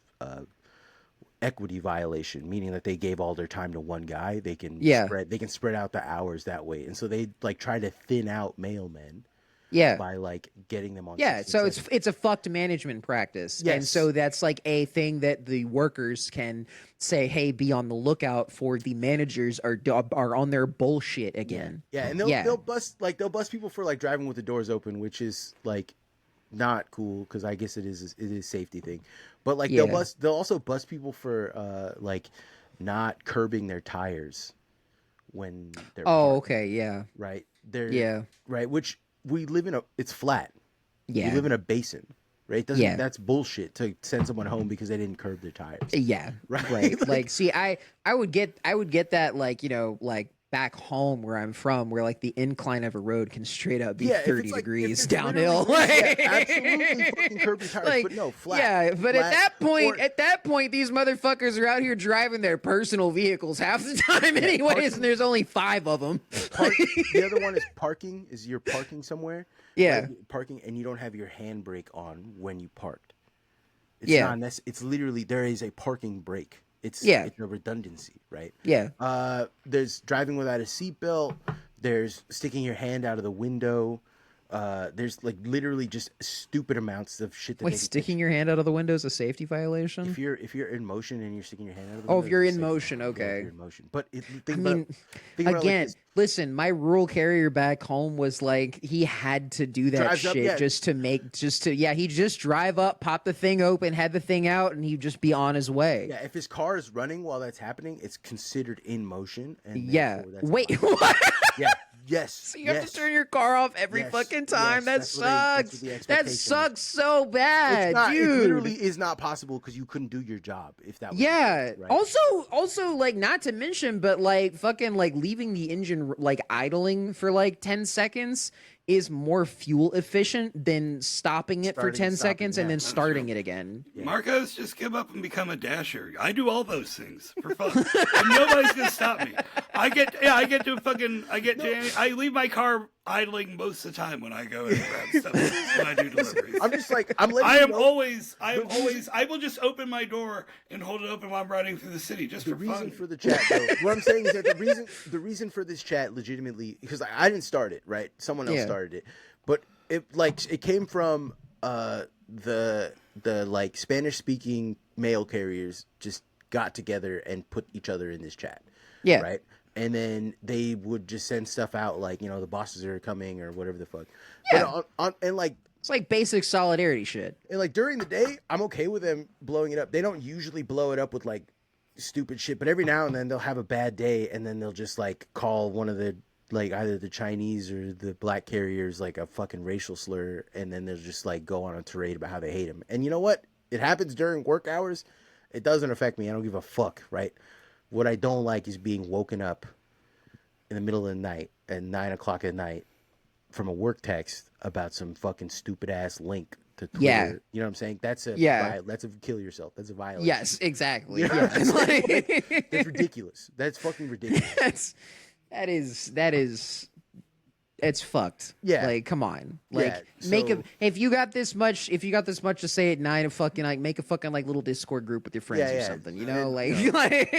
equity violation, meaning that they gave all their time to one guy. They can spread out the hours that way, and so they like try to thin out mailmen. By like getting them on. So it's a fucked management practice. Yes. And so that's like a thing that the workers can say, hey, be on the lookout for. The managers are on their bullshit again. Yeah, and they'll bust people for like driving with the doors open, which is like not cool because I guess it is a safety thing. But like they'll also bust people for like not curbing their tires when they're parked. Okay, yeah. Right. Right, which we live it's flat. Yeah. We live in a basin, right? That's bullshit to send someone home because they didn't curb their tires. Yeah. Right. Like, see, I would get that, like, you know, like back home where I'm from, where like the incline of a road can straight up be 30 degrees downhill. Absolutely fucking curb your tires, like, but no, flat. Yeah, but flat, at that point, these motherfuckers are out here driving their personal vehicles half the time anyways, and there's only 5 of them. The other one is parking, you're parking somewhere. Yeah. Like, parking, and you don't have your handbrake on when you parked. It's literally, there is a parking brake. It's a redundancy, right? Yeah. There's driving without a seatbelt. There's sticking your hand out of the window. There's like literally just stupid amounts of shit. Wait, sticking your hand out of the window is a safety violation? If you're in motion and you're sticking your hand out of the window. Oh, if you're in motion, okay. Yeah, if you're in motion. But again, listen, my rural carrier back home was like, he had to do that shit he'd just drive up, pop the thing open, had the thing out, and he'd just be on his way. Yeah, if his car is running while that's happening, it's considered in motion. And wait, what? Yeah. Yes. So you have to turn your car off every fucking time. That sucks. That sucks so bad, dude. It literally is not possible because you couldn't do your job if that was right? Also, like, not to mention, but like fucking like leaving the engine like idling for like 10 seconds is more fuel efficient than stopping it for 10 seconds and then starting it again. Yeah. Marcos, just give up and become a dasher. I do all those things for fun. And nobody's gonna stop me. I leave my car idling most of the time when I go and grab stuff when I do deliveries. I'm just like, I will just open my door and hold it open while I'm riding through the city just for fun. The reason for the chat, though, what I'm saying is that the reason for this chat legitimately, because I didn't start it, right? Someone else started it, but it came from the like Spanish speaking mail carriers just got together and put each other in this chat. Yeah. Right. And then they would just send stuff out like, you know, the bosses are coming or whatever the fuck. Yeah. But and like, it's like basic solidarity shit. And like during the day, I'm okay with them blowing it up. They don't usually blow it up with like stupid shit, but every now and then they'll have a bad day and then they'll just like call one of the like either the Chinese or the black carriers like a fucking racial slur, and then they'll just like go on a tirade about how they hate him. And you know what? It happens during work hours. It doesn't affect me. I don't give a fuck, right? What I don't like is being woken up in the middle of the night at 9 o'clock at night from a work text about some fucking stupid ass link to Twitter. Yeah. You know what I'm saying? That's a kill yourself. That's a violation. Yes, exactly. You know Yeah. That's ridiculous. That's fucking ridiculous. It's fucked. Yeah. Like, come on. Like, if you got this much to say at 9, fucking like make a fucking like little Discord group with your friends or something. You know,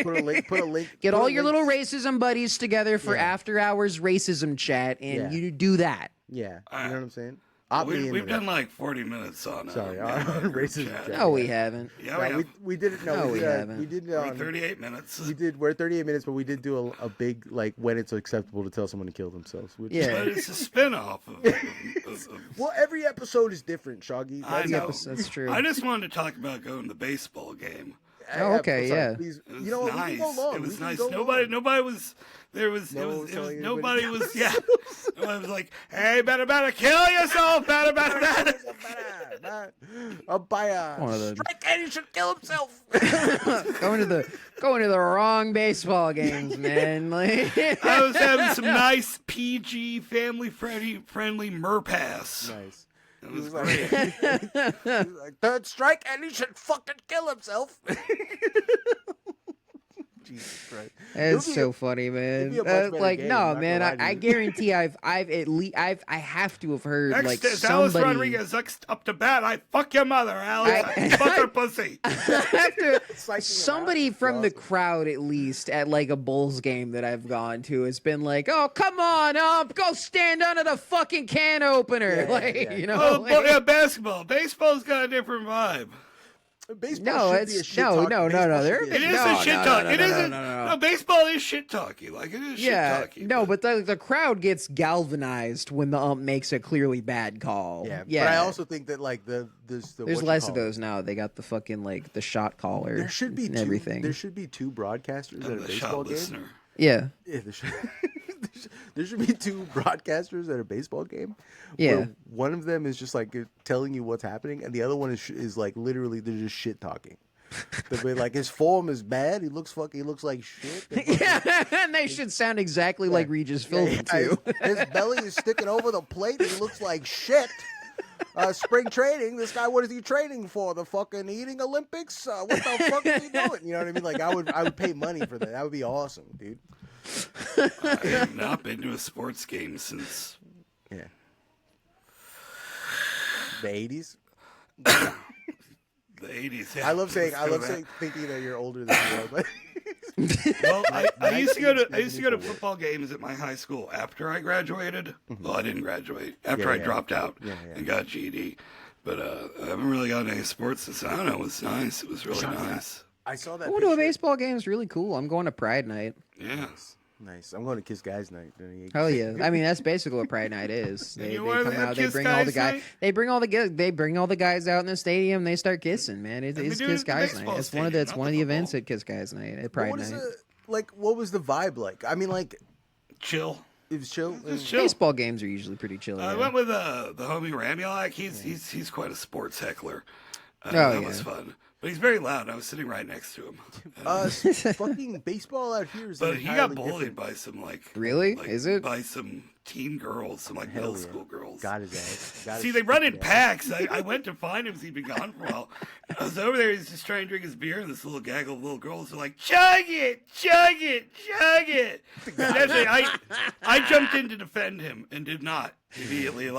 put a link. Get all your little racism buddies together for after hours racism chat, and you do that. Yeah. You know what I'm saying? We've done like 40 minutes on racism chat. No, we haven't. Yeah, we did it. No, we haven't. We did 38 minutes. We're at 38 minutes, but we did do a big like when it's acceptable to tell someone to kill themselves. But it's a spinoff of well, every episode is different, Shoggy. I know. That's true. I just wanted to talk about going to the baseball game. Oh, okay, yeah. Please, It was you know what? nice. We can go long. It was We can nice. go Nobody long. was. There was. No It one was. was It was. telling Nobody anybody was. Yeah. I was like, hey, better kill yourself. Better. One of the Strike and he should kill himself. going to the wrong baseball games, man. Like, I was having some nice PG family friendly Murpass. Nice. It was Like, great. he was like, third strike and he should fucking kill himself. Jesus Christ. it's It'll be so a- funny, it'll man. be a much better Like, game, no, not gonna man. lie to I you. guarantee I have to have heard Next like is Alice somebody. Rodriguez up to bat. I fuck your mother, Alice. I fuck her pussy. Somebody from the crowd, at least at like a Bulls game that I've gone to, has been like, "Oh, come on, go stand under the fucking can opener." Yeah, like, yeah. you know. Oh, like- yeah, basketball. Baseball's got a different vibe. Baseball No, should it's be a shit no. Baseball There, should be It is no, a shit no, talk. no, It no, isn't. no. Baseball is shit talky. Like it is Yeah, shit talky. no, but the crowd gets galvanized when the ump makes a clearly bad call. Yeah, yeah. but I also think that like there's There's less of those now. They got the fucking like the shot caller. There should be and two, everything. There should be two broadcasters at I'm a the baseball shot game. listener. Yeah, Yeah, there should be two broadcasters at a baseball game. Yeah. where one of them is just like telling you what's happening, and the other one is like literally they're just shit talking. They'll be like, his form is bad. He looks like shit. yeah, and they should sound exactly like Regis Philbin too. His belly is sticking over the plate. He looks like shit. Spring training. This guy, what is he training for? The fucking eating Olympics? What the fuck is he doing? You know what I mean? Like I would pay money for that. That would be awesome, dude. I have not been to a sports game since Yeah. The 80s. the 80s. I love thinking that you're older than you are. But Well, I used to go to 1994. football games at my high school after I graduated. Well, I didn't graduate after I dropped out and got a GED. But I haven't really gotten any sports since. I don't know. It was nice. It was really nice. I saw that. Going to a picture. baseball game is really cool. I'm going to Pride Night. Yeah. Nice. I'm going to Kiss Guys Night. Hell yeah! I mean, that's basically what Pride Night is. They you come wanna have out, they Kiss bring all the Guys guys, Night? they bring all the guys out in the stadium. They start kissing, man. It's we do it Kiss at the Guys baseball Night. It's stadium, not one of the the events football. at Kiss Guys Night at But Pride what is Night. what was the vibe like? I mean, like Chill. it was chill. Just chill. Baseball games are usually pretty chill. I man. went with the homie Ramulak. He's quite a sports heckler. Oh, That yeah. was fun. But he's very loud. I was sitting right next to him. Fucking baseball out here is. But he got bullied by some Really? Is it? by some teen girls, some like middle school girls. Got his ass. Got See, his they run in ass. packs. I went to find him. 'Cause he'd been gone for a while. I was over there. He's just trying to drink his beer, and this little gaggle of little girls are like, "Chug it, chug it, chug it." And actually, I jumped in to defend him and did not immediately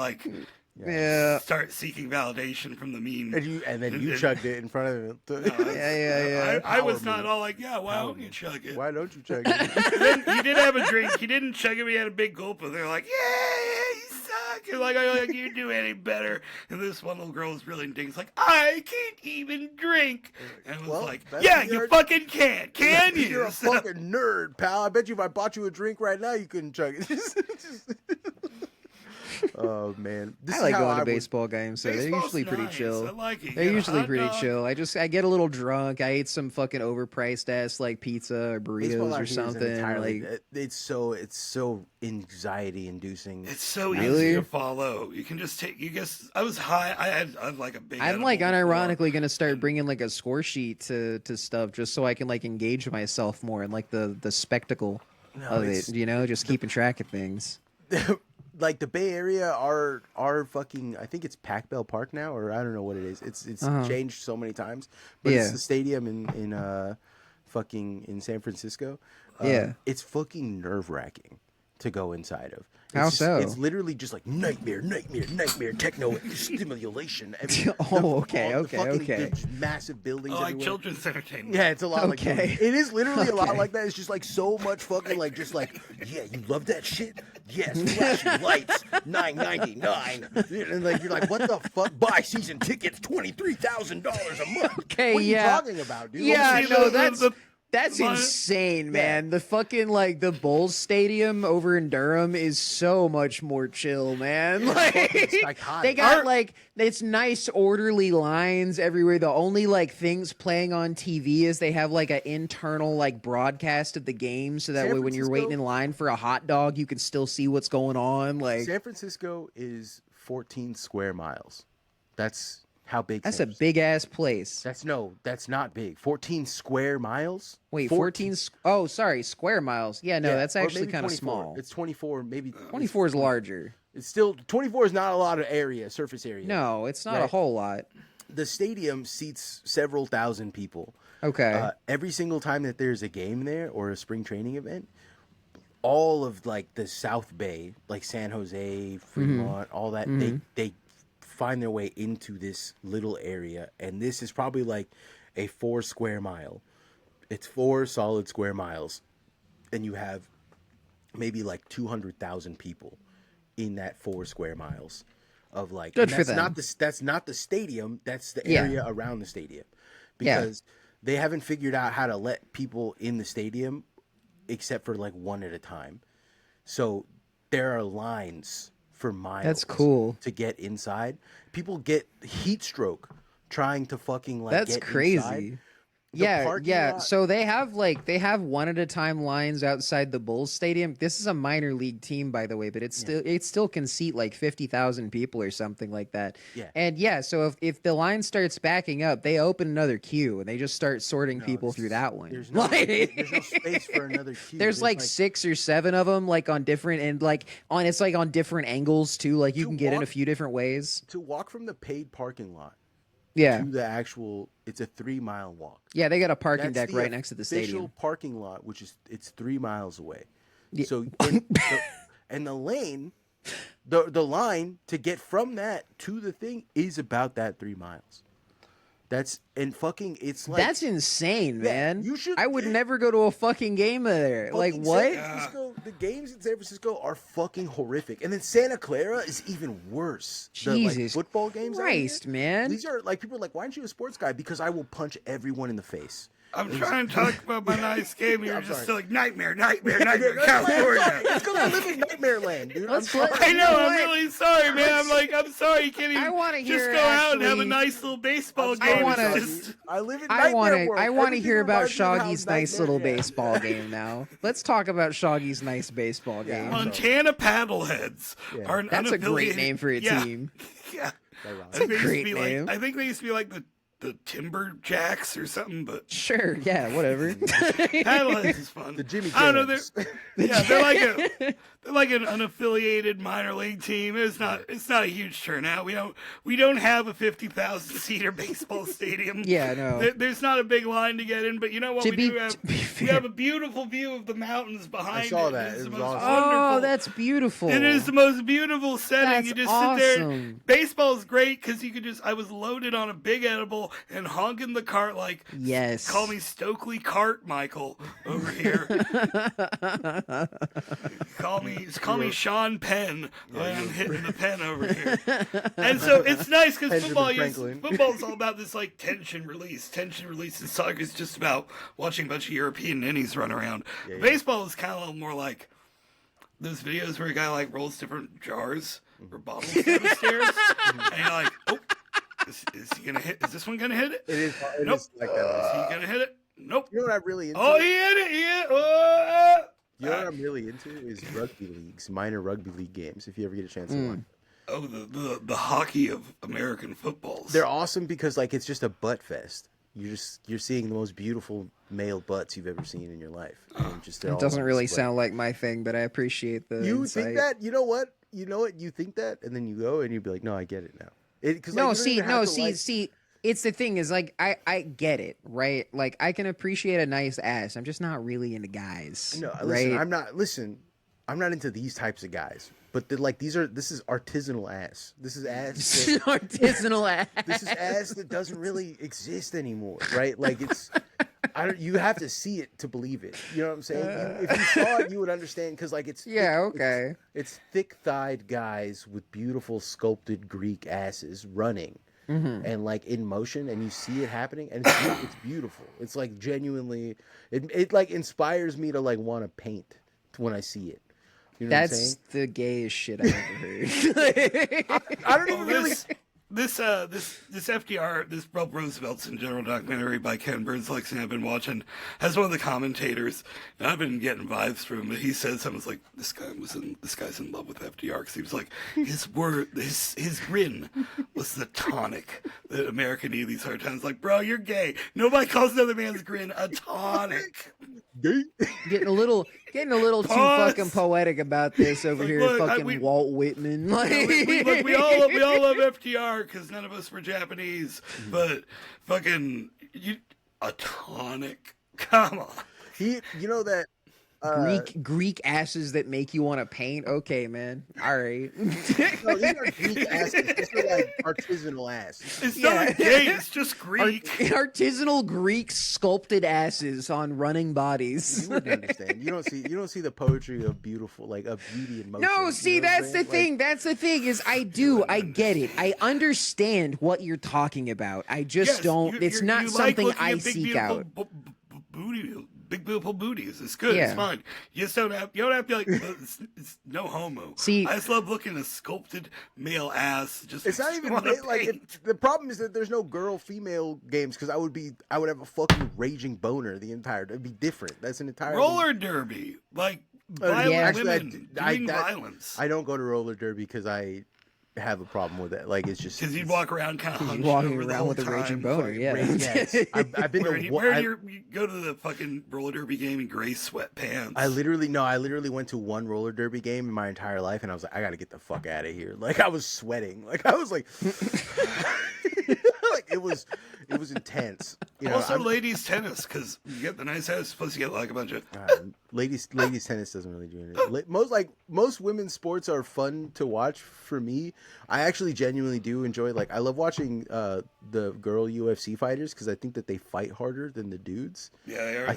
Yeah. start seeking validation from the mean. And then you chugged it in front of him. Yeah. I was not all like, "Yeah, why don't you chug it?" Why don't you chug it? And then he did have a drink. He didn't chug it. He had a big gulp, and they're like, "Yeah, you suck." And like, you do any better. And this one little girl was really indignant. Like, I can't even drink. And I was Well, like, that's "Yeah, the you art- fucking can. Can you?" You're a fucking nerd, pal. I bet you if I bought you a drink right now, you couldn't chug it. Oh man, this I is like how going to would- baseball games, so they're Baseball's usually pretty nice. chill. I like it. They're Get a usually hot pretty dog. chill. I get a little drunk. I ate some fucking overpriced ass like pizza or Baseball burritos out or here is something. entirely- Like, it's so anxiety inducing. It's so Really? easy to follow. You can just take. You guess I was high. I had like a big. I'm like edible before. unironically gonna start bringing like a score sheet to stuff just so I can like engage myself more in like the spectacle of it's- it. You know, just keeping track of things. Like the Bay Area, our fucking, I think it's Pac Bell Park now, or I don't know what it is. It's changed so many times, but it's Yeah. the stadium in fucking in San Francisco. Yeah. It's fucking nerve wracking to go inside of. How It's just- so? It's literally just like nightmare, techno stimulation. Oh, okay. There's massive buildings. Oh, like everywhere. children's entertainment. Yeah, it's a lot like Okay. it is literally a lot Okay. like that. It's just like so much fucking like just like yeah, you love that shit. Yes, flashing lights, $9.99, and like you're like, what the fuck? Buy season tickets, $23,000 a month. Okay, what are yeah. you talking about, dude? Yeah, See, no, the- that's the- That's Mon- insane, man. The fucking like the Bulls Stadium over in Durham is so much more chill, man. Like psychotic. they got like it's nice orderly lines everywhere. The only like things playing on TV is they have like an internal like broadcast of the game so that San way when you're waiting in Francisco- line for a hot dog you can still see what's going on. Like San Francisco is 14 square miles. That's how big. that's San a Francisco- big ass place. That's not big. 14 square miles. Wait, 14 oh, sorry, square miles. Yeah, no, Yeah, that's or actually maybe kind of 24. small. It's 24, maybe 24 is larger. It's still 24 is not a lot of area, surface area. No, it's not a Right. whole lot. The stadium seats several thousand people. Okay. Every single time that there's a game there or a spring training event, all of like the South Bay, like San Jose, Fremont, all that, they find their way into this little area, and this is probably like a 4 square mile. It's 4 solid square miles, and you have maybe like 200,000 people in that 4 square miles of like. Good and for that's them. That's not the stadium. That's the Yeah. area around the stadium, Yeah. because they haven't figured out how to let people in the stadium, except for like one at a time. So there are lines for miles. That's cool. To get inside. People get heat stroke trying to fucking like. That's get crazy. inside. The Yeah, parking yeah. lot- So they have one at a time lines outside the Bulls Stadium. This is a minor league team, by the way, but it still can seat like 50,000 people or something like that. Yeah. And yeah, so if the line starts backing up, they open another queue and they just start sorting people through that one. There's no, Like- there's no space for another queue. There's like 6 or 7 of them, like on different and like on it's like on different angles too. Like you To can get in a walk- few different ways. to walk from the paid parking lot Yeah, to the actual. It's a 3-mile walk. yeah. They got a parking That's deck right next to the official stadium. parking lot, which is it's 3 miles away. Yeah. So and the lane, the line to get from that to the thing is about that 3 miles. That's and fucking it's like That's insane, man. you should- I would never go to a fucking game there. Like fucking what? San Francisco, the games in San Francisco are fucking horrific, and then Santa Clara is even worse. Jesus the, like, football games, out Christ, here, man. These are like people are like, why aren't you a sports guy? Because I will punch everyone in the face. I'm trying to talk about my nice game, and you're I'm just sorry. still like nightmare, California. It's because I live in Nightmare Land, dude. I'm Let's sorry. play- I know. I'm What? really sorry, man. I'm sorry. You can't even I wanna just hear go out and have a actually- nice little baseball I'm game. sorry, wanna- It's just I live in I Nightmare want to. World. I want to Everything hear about reminds me of how Shoggy's nice Nightmare- little yeah. baseball game now. Let's talk about Shoggy's nice baseball game. Montana Paddleheads are an That's a great unaffiliated- name for a yeah, team. Yeah, Ironic. I think they used to great be name. Like, I think they used to be like the Timber Jacks or something, but Sure, yeah, whatever. Paddleheads is fun. The Jimmy I don't know. Jams. They're like an unaffiliated minor league team. It's not a huge turnout. We don't have a 50,000 seater baseball stadium. Yeah, no. There's not a big line to get in, but you know what To we be- do have? to be We fair. have a beautiful view of the mountains behind. I saw it. that. It's It the was most awesome. wonderful. Oh, that's beautiful. It is the most beautiful setting. That's You just sit there. awesome. Baseball is great because you could just. I was loaded on a big edible and honking the cart like. Yes. Call me Stokely Cart Michael over here. call me Sean Penn. I'm hitting the pen over here. And so it's nice because Benjamin Franklin. football is all about this like tension release. Tension release, and soccer is just about watching a bunch of European ninnies run around. Baseball is kind of a little more like those videos where a guy like rolls different jars or bottles down the stairs, and you're like, oh, is he gonna hit? Is this one gonna hit it? It is. It Nope. is like that. Is he gonna hit it? Nope. You know what I'm really into? Oh, he hit it. He hit it. You know what I'm really into is rugby leagues, minor rugby league games. If you ever get a chance to watch, Oh, the hockey of American footballs. they're awesome because like it's just a butt fest. You're seeing the most beautiful male butts you've ever seen in your life. And just they're It all doesn't on really display. sound like my thing, but I appreciate the You insight. think that? You know what? You know what? You think that, and then you go and you be like, "No, I get it now." Cause, like, No, you don't even have to, like- see. It's the thing is like I get it, right? Like I can appreciate a nice ass. I'm just not really into guys. No, right? listen, I'm not into these types of guys. But like this is artisanal ass. This is ass. that- Artisanal ass. This is ass that doesn't really exist anymore, right? Like it's. You have to see it to believe it. You know what I'm saying? If you saw it, you would understand because, like, it's Yeah, okay. It's thick-thighed guys with beautiful sculpted Greek asses running, and like in motion, and you see it happening, and it's beautiful. It's like genuinely, it like inspires me to like want to paint when I see it. You know what I'm saying? That's the gayest shit I've ever heard. I don't even really. This FDR, this Rob Roosevelt's in General documentary by Ken Burns-Lexington I've been watching, has one of the commentators, and I've been getting vibes from him, but he said something like, this guy's in love with FDR, because he was like, his grin was the tonic that America needed these hard times. Like, bro, you're gay. Nobody calls another man's grin a tonic. Gay? Getting a little too fucking poetic about this over here, look, fucking Walt Whitman. Like, we all love FDR because none of us were Japanese, but fucking a tonic. Come on. You know that Greek asses that make you want to paint. Okay, man. All right. no, these are Greek asses. These are like artisanal ass. It's not gay. It's just Greek. Artisanal Greek sculpted asses on running bodies. You wouldn't understand. You don't see the poetry of beautiful, like of beauty and motion. No, see, that's the thing. That's the thing is I get it. I understand what you're talking about. I just don't. It's not something I seek out. Big beautiful booties. It's good. It's fine. You just don't have to be like it's no homo. See, I just love looking at a sculpted male ass. Just it's not even the problem is that there's no girl-female games because I would have a fucking raging boner the entire. It'd be different. That's an entire roller derby, like violent women doing violence. I don't go to roller derby because I have a problem with it. Like it's just because you'd walk around kind of walking around with a raging boner. Yeah, yes. I've been you go to the fucking roller derby game in gray sweatpants. I literally went to one roller derby game in my entire life, and I was like, I got to get the fuck out of here. Like I was sweating. Like I was like, like it was intense. You know, also, ladies tennis because you get the nice house. Plus, you get like a bunch of ladies tennis doesn't really do anything. Most women's sports are fun to watch. For me, I actually genuinely do enjoy. Like I love watching the girl UFC fighters because I think that they fight harder than the dudes. Yeah, they are.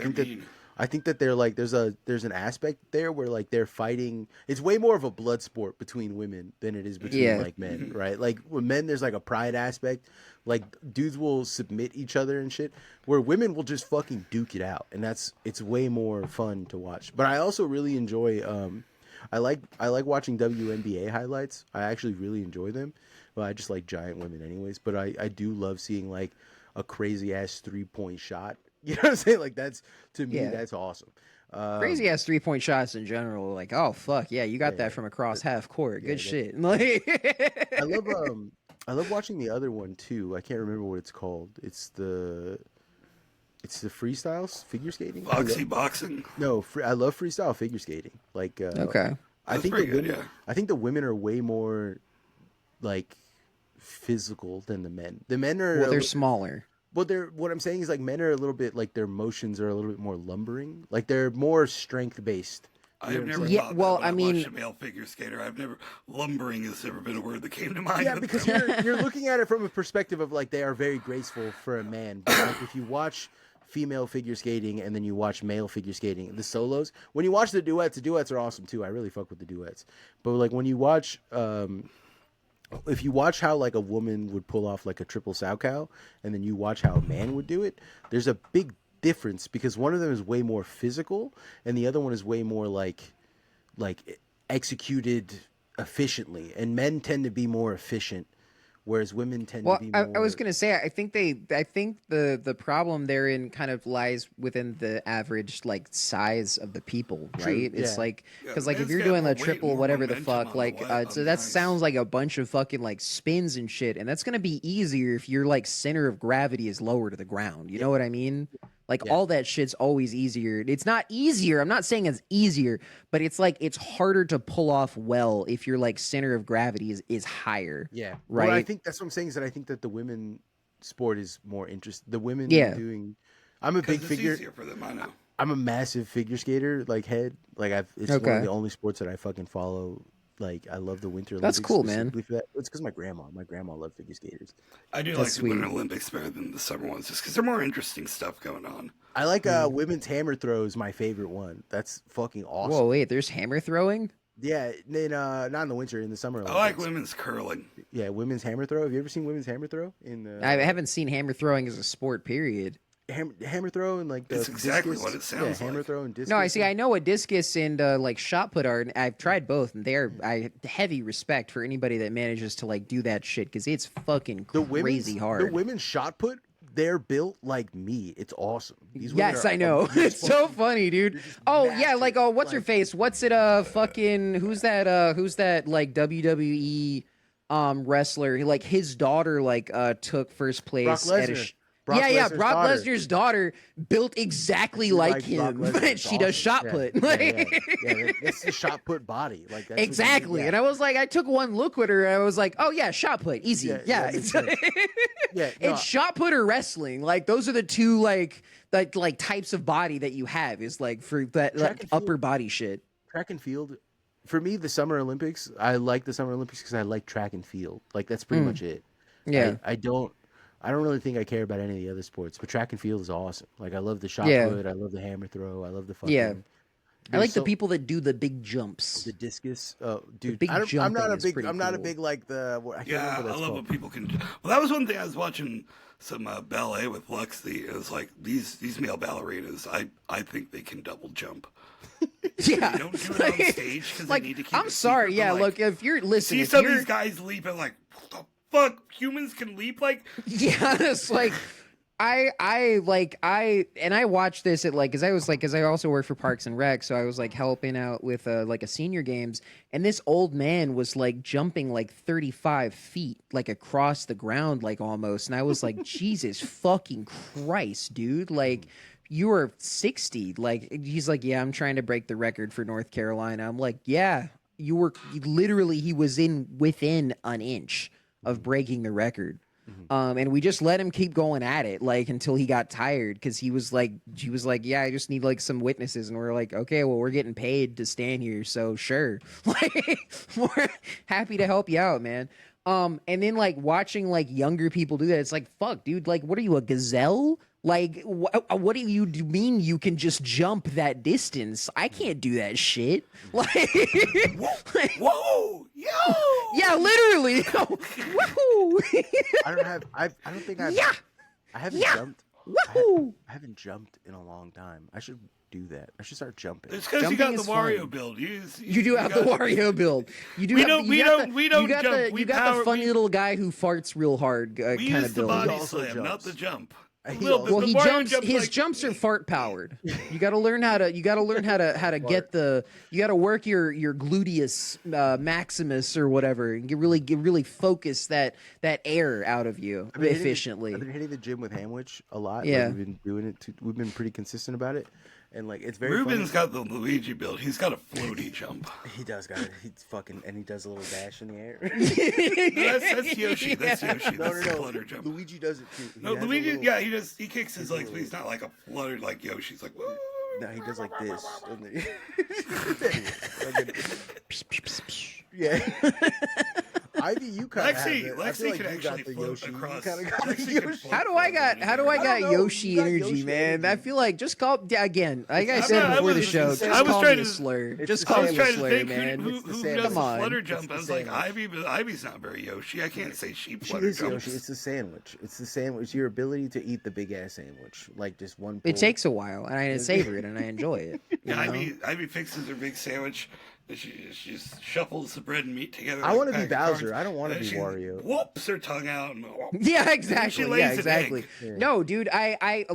I think that they're like there's an aspect there where like they're fighting. It's way more of a blood sport between women than it is between like men, right? Like with men, there's like a pride aspect. Like dudes will submit each other and shit, where women will just fucking duke it out, and it's way more fun to watch. But I also really enjoy. I like watching WNBA highlights. I actually really enjoy them. Well, I just like giant women, anyways. But I do love seeing like a crazy ass 3-point shot. You know what I'm saying? Like that's to me, that's awesome. Crazy ass 3-point shots in general. Like, oh fuck yeah, you got that from across half court. Good shit. I love watching the other one too. I can't remember what it's called. It's the freestyles figure skating. Boxing. No, I love freestyle figure skating. Like okay, I think the women are way more like physical than the men. The men are they're smaller. Well, what I'm saying is like men are a little bit like their motions are a little bit more lumbering. Like they're more strength based. I've never thought that I watched a male figure skater. Lumbering has never been a word that came to mind. Yeah, because you're looking at it from a perspective of like they are very graceful for a man. But like if you watch female figure skating and then you watch male figure skating, the solos, when you watch the duets are awesome too. I really fuck with the duets. But like when you watch, if you watch how like a woman would pull off like a triple sow cow, and then you watch how a man would do it, there's a big difference because one of them is way more physical and the other one is way more like executed efficiently, and men tend to be more efficient whereas women tend to be more... I was gonna say I think the problem therein kind of lies within the average like size of the people, right? It's like because like if you're doing a triple whatever the fuck, like so that sounds like a bunch of fucking like spins and shit, and that's gonna be easier if your like center of gravity is lower to the ground. You know what I mean? Like all that shit's always easier. It's not easier. I'm not saying it's easier, but it's like it's harder to pull off well if your like center of gravity is higher. Yeah. Right. Well, I think that's what I'm saying is that I think that the women sport is more interesting. The women doing. I'm a big figure. Easier for them, I know. I'm a massive figure skater, like head. Like it's one of the only sports that I fucking follow. Like I love the Winter Olympics. That's cool, man. For that. It's because my grandma loved figure skaters. I do like the Winter Olympics better than the summer ones, just because they're more interesting stuff going on. I like women's hammer throw is my favorite one. That's fucking awesome. Whoa, wait, there's hammer throwing? Yeah, not in the winter, in the summer. I like women's curling. Yeah, women's hammer throw. Have you ever seen women's hammer throw? I haven't seen hammer throwing as a sport, period. Hammer throw and like it's exactly discus. what it sounds hammer like. throw and discus. No, I see. I know what discus and like shot put are. And I've tried both, and I heavy respect for anybody that manages to like do that shit because it's fucking crazy hard. The women's shot put, they're built like me. It's awesome. Yes, I know. It's so funny, dude. Oh yeah, like what's her face? What's it? Fucking who's that? Who's that? Like WWE wrestler? Like his daughter like took first place at a. Brock Lesnar's daughter built exactly like him, but she does shot put. Yeah, that's the shot put body. Like that's exactly. And I was like, I took one look at her, and I was like, oh yeah, shot put, easy. Yeah, it's shot put or wrestling. Like those are the two like types of body that you have is like for that like, upper body shit. Track and field. For me, the Summer Olympics, I like the Summer Olympics because I like track and field. Like that's pretty much it. Yeah, I don't really think I care about any of the other sports, but track and field is awesome. Like I love the shot put, I love the hammer throw, I love the fucking. Yeah, I like the people that do the big jumps. The discus, dude. Big I'm not a big. I'm not a big like the. I love what people can do. Well, that was one thing I was watching some ballet with Luxie. It was like these male ballerinas. I think they can double jump. Yeah, they don't do it on stage because they need to keep. I'm sorry. Secret, Yeah, like, look, if you're listening, see some of these guys leaping like. What the fuck, humans can leap like yeah, it's like I watched this at like because I also work for Parks and Rec, so I was like helping out with like a senior games, and this old man was like jumping like 35 feet like across the ground like almost, and I was like Jesus fucking Christ, dude, like you were 60. Like he's like, yeah, I'm trying to break the record for North Carolina. I'm like, yeah, he was within an inch of breaking the record. And we just let him keep going at it like until he got tired because she was like, yeah, I just need like some witnesses, and we're like, okay, well, we're getting paid to stand here, so sure. Like we're happy to help you out, man. And then like watching like younger people do that, it's like, fuck, dude, like what are you, a gazelle? Like what do you mean you can just jump that distance? I can't do that shit. Like whoa, yo, yeah, literally. Woohoo! I haven't jumped. Woohoo! I haven't jumped in a long time. I should do that. I should start jumping. It's because you got the Wario build. You do have the Wario build. You do. We don't jump. You got the funny little guy who farts real hard kind of build. The body slam, not the jump. He jumps. His jumps are fart powered. You got to learn how to. You got to learn how to get the. You got to work your gluteus maximus or whatever, and really focus that air out of you efficiently. I've been hitting the gym with Hamwich a lot. Yeah, like, we've been doing it. We've been pretty consistent about it, and like it's very. Ruben's got the Luigi build. He's got a floaty jump. He does got it. He's fucking, and he does a little dash in the air. No, that's Yoshi. That's Yoshi. No, that's the flutter jump. Luigi does it too. No, Luigi. Yeah, he kicks his legs, but he's not like a flutter like Yoshi. He's like, woo. No, he does like this. Yeah. Ivy, you kind of Lexi can actually float across. How do I got Yoshi energy, man? I feel like just call again. Like I said before the show, just call me a slur. Just call me a slur, man. Who does the flutter jump? I was like, Ivy, but Ivy's not very Yoshi. I can't say she flutter jumps. Yoshi. It's the sandwich. It's the sandwich. Your ability to eat the big ass sandwich, like just one. It takes a while, and I savor it, and I enjoy it. Yeah, Ivy fixes her big sandwich. She just shuffles the bread and meat together. I want to be Bowser. I don't want to be Wario. Whoops her tongue out. And yeah, exactly. She lays an egg. Yeah. No, dude, I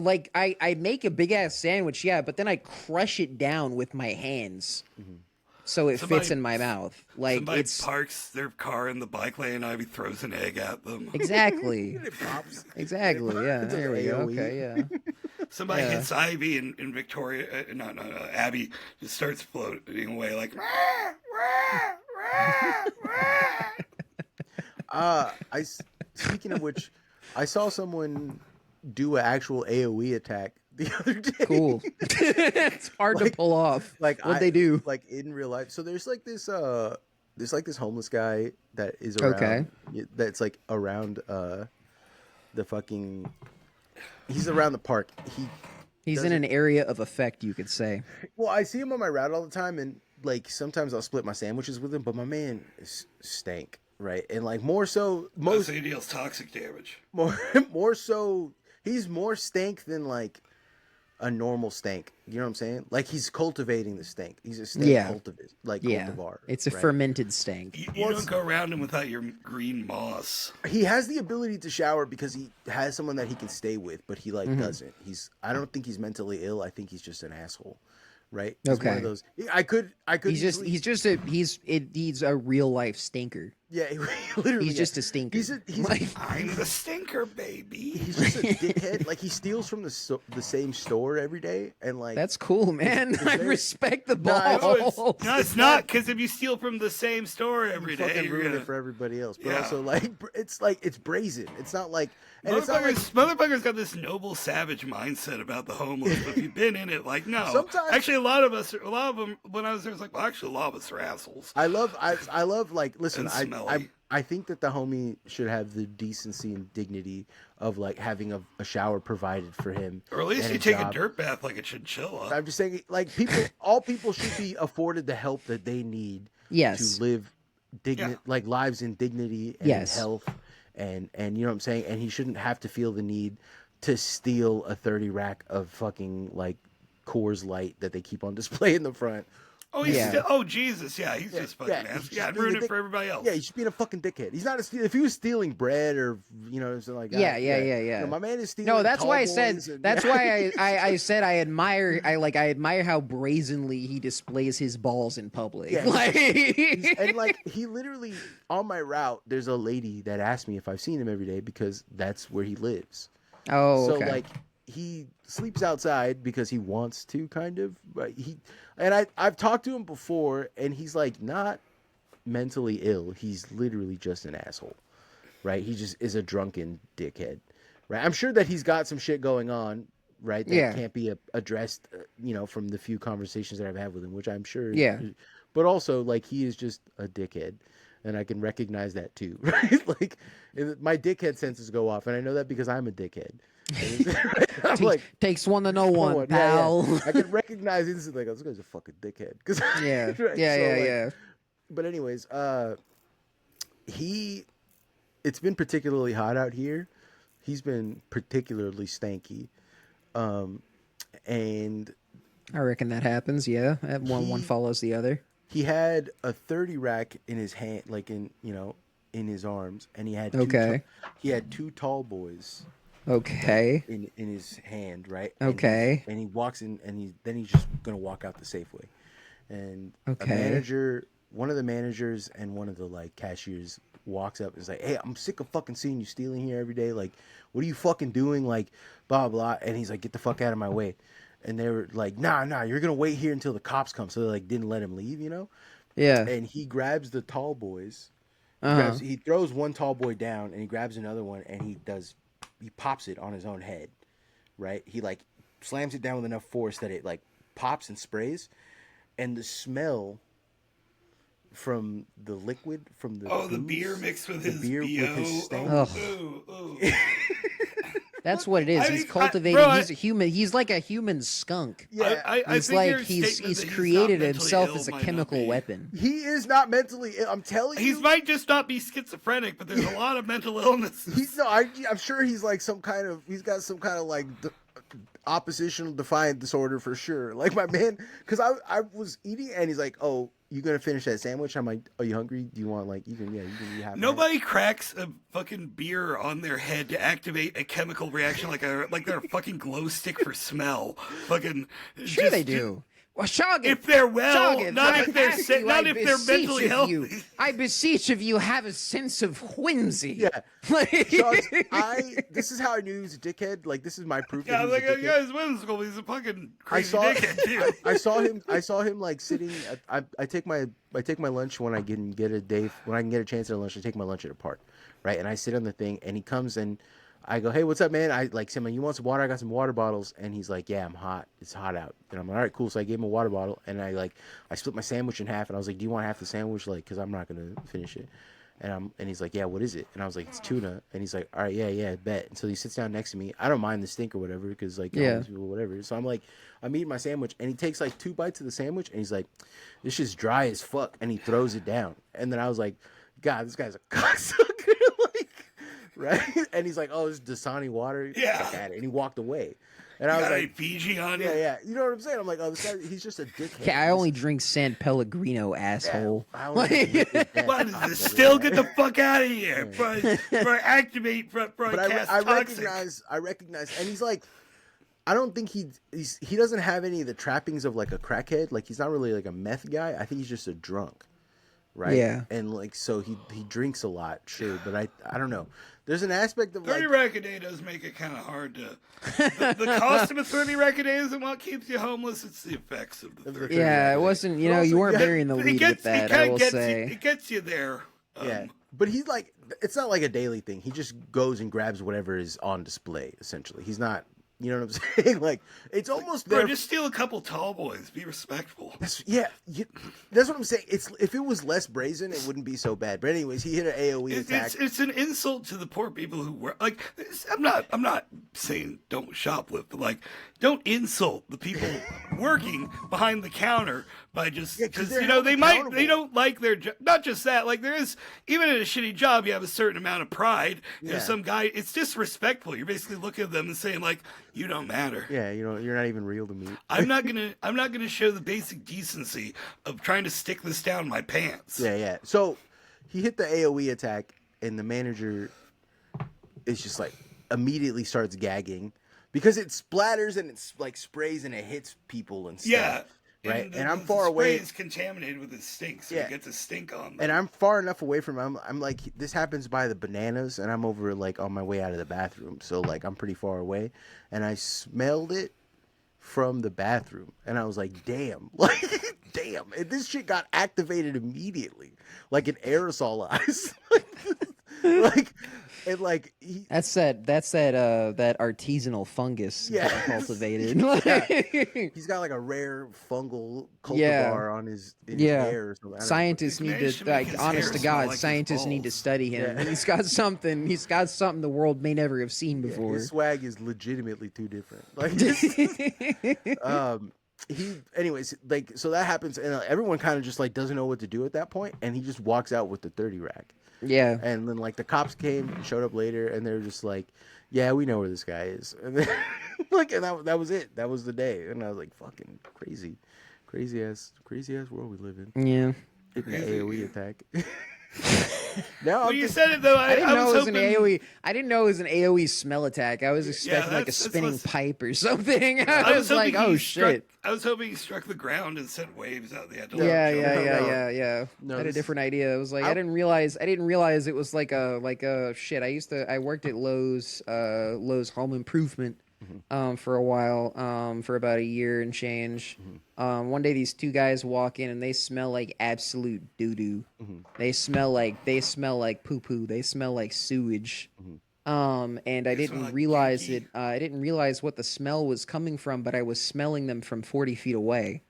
make a big ass sandwich, yeah, but then I crush it down with my hands. Mm-hmm. So it fits in my mouth. Like somebody parks their car in the bike lane. Ivy throws an egg at them. Exactly. It pops. Exactly. Yeah. There we go. Okay. Yeah. Somebody hits Ivy and Victoria. Abby just starts floating away like. Speaking of which, I saw someone do an actual AOE attack the other day. Cool. It's hard to pull off. Like what they do, like in real life. So there's like this homeless guy that is around. Okay. That's like around the fucking. He's around the park. He's in an area of effect, you could say. Well, I see him on my route all the time, and like sometimes I'll split my sandwiches with him, but my man is stank, right? And like more so, Most he deals toxic damage. more so, he's more stank than like a normal stank. You know what I'm saying? Like he's cultivating the stank. He's a stank cultivar. It's a right? fermented stank. You don't go around him without your green moss. He has the ability to shower because he has someone that he can stay with, but he like doesn't. I don't think he's mentally ill. I think he's just an asshole. Right? He's one of those. I could. He's a real life stinker. Yeah, literally. He's just a stinker. I'm the stinker, baby. He's just a dickhead. Like he steals from the same store every day, and like that's cool, man. I respect the ball. No, it's not, because if you steal from the same store every day, fucking ruin it for everybody else. But also, like it's brazen. It's not like motherfuckers got this noble savage mindset about the homeless. But if you've been in it, like no. Sometimes, actually, a lot of them. When I was there, it's like, well, actually, a lot of us are assholes. I love like listen. I think that the homie should have the decency and dignity of like having a shower provided for him, or at least you take a dirt bath like a chinchilla. I'm just saying, like all people should be afforded the help that they need to live like lives in dignity and health, and you know what I'm saying. And he shouldn't have to feel the need to steal a 30 rack of fucking like Coors Light that they keep on display in the front. Oh, Jesus, yeah, he's just fucking nasty. Yeah, and ruin it for everybody else. Yeah, he's just being a fucking dickhead. He's not if he was stealing bread or something like that. Yeah. You know, my man is stealing. No, that's why I said. That's why I said I admire how brazenly he displays his balls in public. Yeah, and like he literally on my route. There's a lady that asked me if I've seen him every day because that's where he lives. Oh, so okay. like he sleeps outside because he wants to, kind of. But I've talked to him before, and he's like not mentally ill. He's literally just an asshole, right? He just is a drunken dickhead, right? I'm sure that he's got some shit going on, right? That can't be addressed, from the few conversations that I've had with him, which I'm sure. Yeah. But also, like, he is just a dickhead, and I can recognize that too, right? Like, my dickhead senses go off, and I know that because I'm a dickhead. I'm like, takes one to know one, pal. Yeah. I can recognize instantly. Like, this guy's a fucking dickhead. Yeah. But anyways, it's been particularly hot out here. He's been particularly stanky, and I reckon that happens. Yeah, one follows the other. He had a 30 rack in his hand, like in his arms, and he had two tall boys. Okay. In his hand, right? Okay. And he walks in, and he's just gonna walk out the Safeway, and one of the managers, and one of the like cashiers walks up and is like, "Hey, I'm sick of fucking seeing you stealing here every day. Like, what are you fucking doing? Like, blah blah." And he's like, "Get the fuck out of my way." And they were like, "Nah, you're gonna wait here until the cops come." So they like didn't let him leave, Yeah. And he grabs the tall boys. He throws one tall boy down, and he grabs another one, and he pops it on his own head, right? He like slams it down with enough force that it like pops and sprays, and the smell from the liquid from the the beer mixed with his stank. That's what it is. He's cultivating. He's a human. He's like a human skunk. Yeah, he's created himself as a chemical weapon. He is not mentally ill. I'm telling you. He might just not be schizophrenic, but there's a lot of mental illnesses. I'm sure he's like he's got some kind of like oppositional defiant disorder for sure. Like my man, because I was eating and he's like, "Oh, you gonna finish that sandwich?" I'm like, "Are you hungry? Do you want you can have." Nobody cracks a fucking beer on their head to activate a chemical reaction like they're a fucking glow stick for smell. Fucking sure they do. Well, Shoggin, if they're not if they're sick, not if they're mentally healthy. I beseech of you, have a sense of whimsy. Yeah. This is how I knew he was a dickhead. Like, this is my proof. Yeah, he's whimsical. He's a fucking crazy dickhead too. I saw him like sitting. I take my lunch when I can get a chance at lunch. I take my lunch at a park, right? And I sit on the thing, and he comes and I go, "Hey, what's up, man?" I like, "Say, man, you want some water? I got some water bottles." And he's like, "Yeah, I'm hot. It's hot out." And I'm like, "All right, cool." So I gave him a water bottle, and I split my sandwich in half, and I was like, "Do you want half the sandwich? Like, because I'm not gonna finish it." And he's like, yeah, what is it? And I was like, it's tuna. And he's like, all right, yeah, bet. And so he sits down next to me. I don't mind the stink or whatever, because like, homeless people, whatever. So I'm like, I'm eating my sandwich, and he takes like 2 bites of the sandwich, and he's like, this shit's dry as fuck, and he throws it down. And then I was like, God, this guy's a cocksucker, like, right? And he's like, oh, this is Dasani water. Yeah. Fuck at it. And he walked away. And You I was got like, any Fiji on you? yeah. You know what I'm saying? I'm like, oh, this guy, he's just a dickhead. Okay, I only drink San Pellegrino, asshole. I only drink that What is cocksucker, this? Still man. get the fuck out of here! For activate, for But cast I toxic. recognize, and he's like, I don't think he doesn't have any of the trappings of like a crackhead. Like he's not really like a meth guy. I think he's just a drunk, right? Yeah. And like so he drinks a lot, sure, but I don't know. There's an aspect of 30 like rack a day does make it kind of hard to. The cost of a 30 rack a day isn't what keeps you homeless. It's the effects of the 30. Yeah, it wasn't. You know, you weren't burying the lead with that. I will say. It gets you there. yeah. But he's like, it's not like a daily thing. He just goes and grabs whatever is on display. Essentially, he's not. You know what I'm saying? Like it's almost Bro, there. just steal a couple tall boys. Be respectful. That's what I'm saying. It's if it was less brazen, it wouldn't be so bad. But anyways, he hit an AOE attack. It's an insult to the poor people who work. Like I'm not saying don't shoplift, but like don't insult the people working behind the counter by just because they're you know they accountable. don't like their job. Not just that, like there is even in a shitty job you have a certain amount of pride. You know, some guy, it's disrespectful. You're basically looking at them and saying like you don't matter. Yeah, you know, you're not even real to me. I'm not gonna show the basic decency of trying to stick this down my pants. Yeah. So he hit the AOE attack, and the manager is just like immediately starts gagging because it splatters and it's like sprays and it hits people and stuff. Yeah. Right. The, And I'm the far spray away. is contaminated with his stink, so Yeah. it gets a stink on them. And I'm far enough away from him. I'm like, this happens by the bananas, and I'm over like on my way out of the bathroom. So like I'm pretty far away, and I smelled it from the bathroom, and I was like, damn, like damn. And this shit got activated immediately, like an aerosolized. like and like That's that artisanal fungus Yeah. that cultivated. he's got like a rare fungal cultivar Yeah. on his Yeah. hair or something. I don't know. Scientists He's need managed to, to make like, his honest hair to smell God, like his scientists need to balls. study him. Yeah. He's got something the world may never have seen Yeah, before. his swag is legitimately too different. Like, anyways, like, so that happens, and everyone kind of just like doesn't know what to do at that point, and he just walks out with the 30 rack. Yeah. And then like the cops came and showed up later, and they're just like, yeah, we know where this guy is. And then, like, and that was it. That was the day. And I was like, fucking crazy ass world we live in. Yeah. Hitting the AOE attack. Now Well, I'm you just, said it though. I didn't know was it was an hoping, AOE. I didn't know it was an AOE smell attack. I was expecting like a that's spinning what's- pipe or something. I I was was like, hoping oh he struck- shit. I was hoping he struck the ground and sent waves out the edge. Yeah. No, I had a this- different idea. It was like I didn't realize it was like a shit. I worked at Lowe's Home Improvement for a while, for about a year and change. One day these two guys walk in and they smell like absolute doo doo. They smell like poo poo. They smell like sewage. And I smell didn't like realize dookie. I didn't realize what the smell was coming from, but I was smelling them from 40 feet away.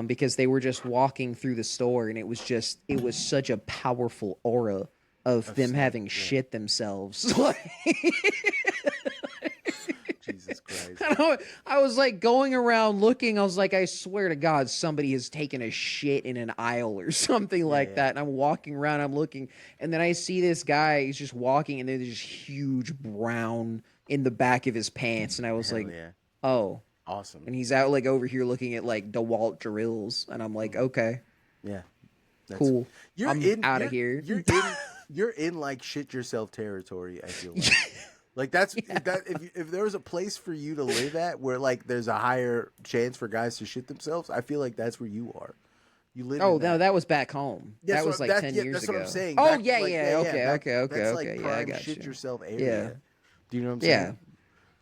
Because they were just walking through the store, and it was such a powerful aura of them having shit themselves. Jesus Christ. I was like going around looking. I was like, I swear to God, somebody has taken a shit in an aisle or something like that. And I'm walking around, I'm looking, and then I see this guy. He's just walking, and there's this huge brown in the back of his pants, and I was Hell like, yeah. oh. Awesome. And he's out like over here looking at like DeWalt drills, and I'm like, okay, Yeah. That's, cool. I'm out of you're- here. You're in like shit yourself territory, I feel like. Like that's if there was a place for you to live at where like there's a higher chance for guys to shit themselves, I feel like that's where you are. You live. Oh in no, that was back home. Yeah, that so was like that's- 10 yeah, years that's ago. what I'm saying. Oh Back- yeah, like, okay. That's like Yeah, I prime got shit you. yourself area. Yeah. Do you know what I'm saying? Yeah.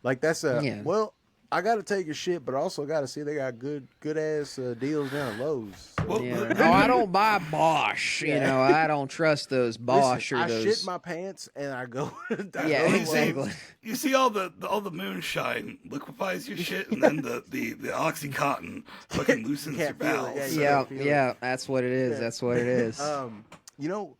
Like that's Yeah. well, I gotta take a shit, but I also gotta see they got good ass deals down at Lowe's. So. Well, Yeah. Oh, I don't buy Bosch. You know, I don't trust those Bosch Listen, or I those. shit my pants and I go. I Yeah, go to Lowe's. exactly. You see all the moonshine liquefies your shit, and then the OxyContin fucking loosens your Can't feel it, bowels. yeah, Yeah, feel it. yeah, that's what it is. Yeah. That's what it is. You know,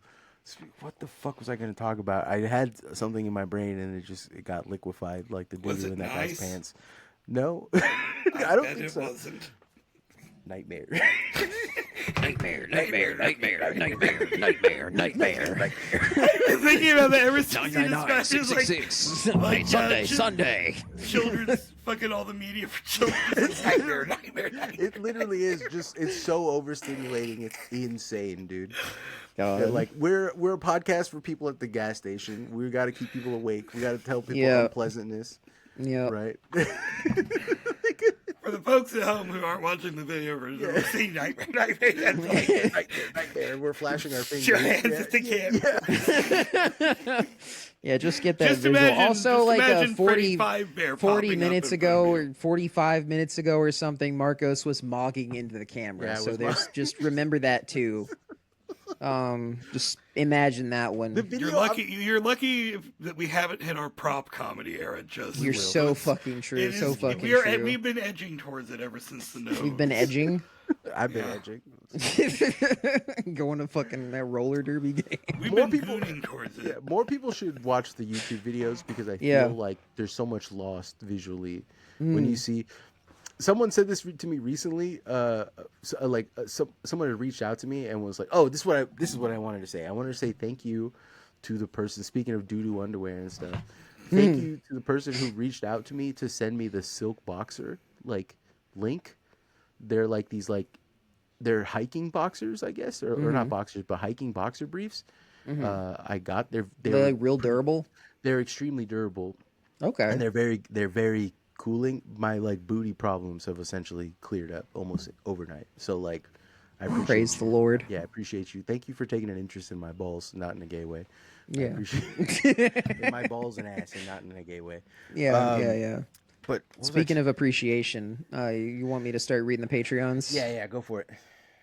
What the fuck was I going to talk about? I had something in my brain and it got liquefied like the Was doo it in that nice? guy's pants. No, I I don't bet think it so. wasn't. Nightmare. Nightmare. I'm thinking about that ever since you just like Sunday. children's fucking all the media for children. Nightmare. It literally is just, it's so overstimulating. It's insane, dude. God. Yeah, like we're a podcast for people at the gas station. We got to keep people awake. We got to tell people Yeah. unpleasantness. Yeah. Right. For the folks at home who aren't watching the video version, we're seeing nightmare. Nightmare. We're flashing our fingers. Your hands at the camera. Yeah, just get that Just visual. imagine, Also, just like imagine 40 Freddy Five Bear 40 popping up minutes in ago front of you. or 45 minutes ago or something, Marcos was mogging into the camera. Yeah, it so was there's just remember that too. Just imagine that one. The video. You're lucky that we haven't hit our prop comedy era. Just You're so fucking true. It So is- fucking we are, true. We've been edging towards it ever since the nose. We've been edging. I've been edging. Going to fucking that roller derby game. We've More been people- gooning towards it. Yeah, more people should watch the YouTube videos because I feel Yeah. like there's so much lost visually when you see. Someone said this to me recently. Someone had reached out to me and was like, "Oh, this is what I wanted to say. I wanted to say thank you to the person. Speaking of doo-doo underwear and stuff, thank you to the person who reached out to me to send me the silk boxer link. They're like these they're hiking boxers, I guess, or not boxers, but hiking boxer briefs. I got They're like real durable. they're extremely durable. Okay. And they're very cooling. My booty problems have essentially cleared up almost overnight. So I appreciate Praise the Lord. Yeah, I appreciate you. Thank you for taking an interest in my balls, not in a gay way. I Yeah. appreciate in my balls and ass, and not in a gay way. Yeah. But Speaking of appreciation, you want me to start reading the Patreons? yeah, go for it.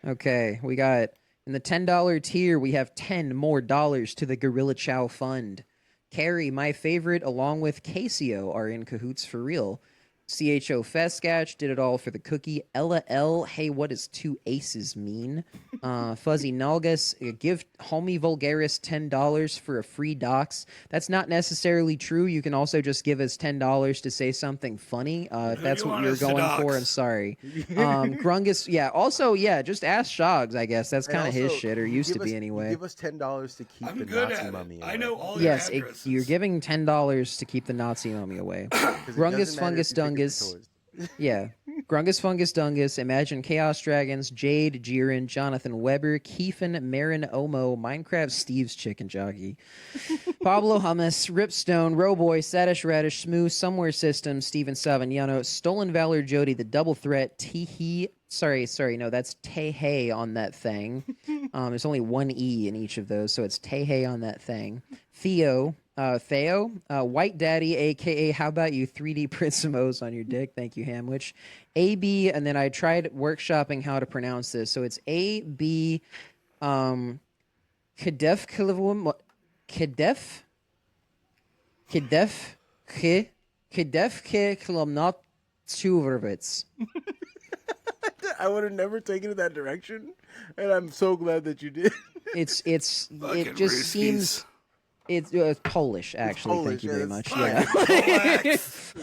Okay, we got in the $10 tier, we have $10 more to the Gorilla Chow Fund. Carrie, my favorite, along with Casio, are in cahoots for real. CHO Feskatch did it all for the cookie. Ella L, hey, what does two aces mean? Fuzzy Nalgas, give Homie Vulgaris $10 for a free docs. That's not necessarily true. You can also just give us $10 to say something funny. If that's you what want you're us to going dox? for, I'm sorry. Grungus, yeah. Also, yeah, just ask Shogs, I guess. That's kind of his shit, or used to be anyway. Give us $10 to keep I'm the good Nazi at mummy. it. I know all Yes, your addresses. you're giving $10 to keep the Nazi mummy away. Grungus Fungus Dungus. Yeah. Grungus Fungus Dungus, Imagine Chaos Dragons, Jade, Jiren, Jonathan Weber, Keefan, Marin Omo, Minecraft Steve's Chicken Jockey, Pablo Hummus, Ripstone, Roboy, Sadish Radish, Smooth, Somewhere System, Steven Savignano, Stolen Valor Jody, The Double Threat, Teehee. Sorry, no, that's Tehe on that thing. There's only one E in each of those, so it's Tehe on that thing. Theo, White Daddy, aka How About You 3D print some O's on your dick? Thank you, Hamwich. AB, and then I tried workshopping how to pronounce this. So it's AB, Kadef Kilometer Chuvervitz. I would have never taken it that direction, and I'm so glad that you did. It Fucking just Ruskies. seems it's Polish, actually. Polish, Thank you yeah, very that's much. Fucking Yeah. relax.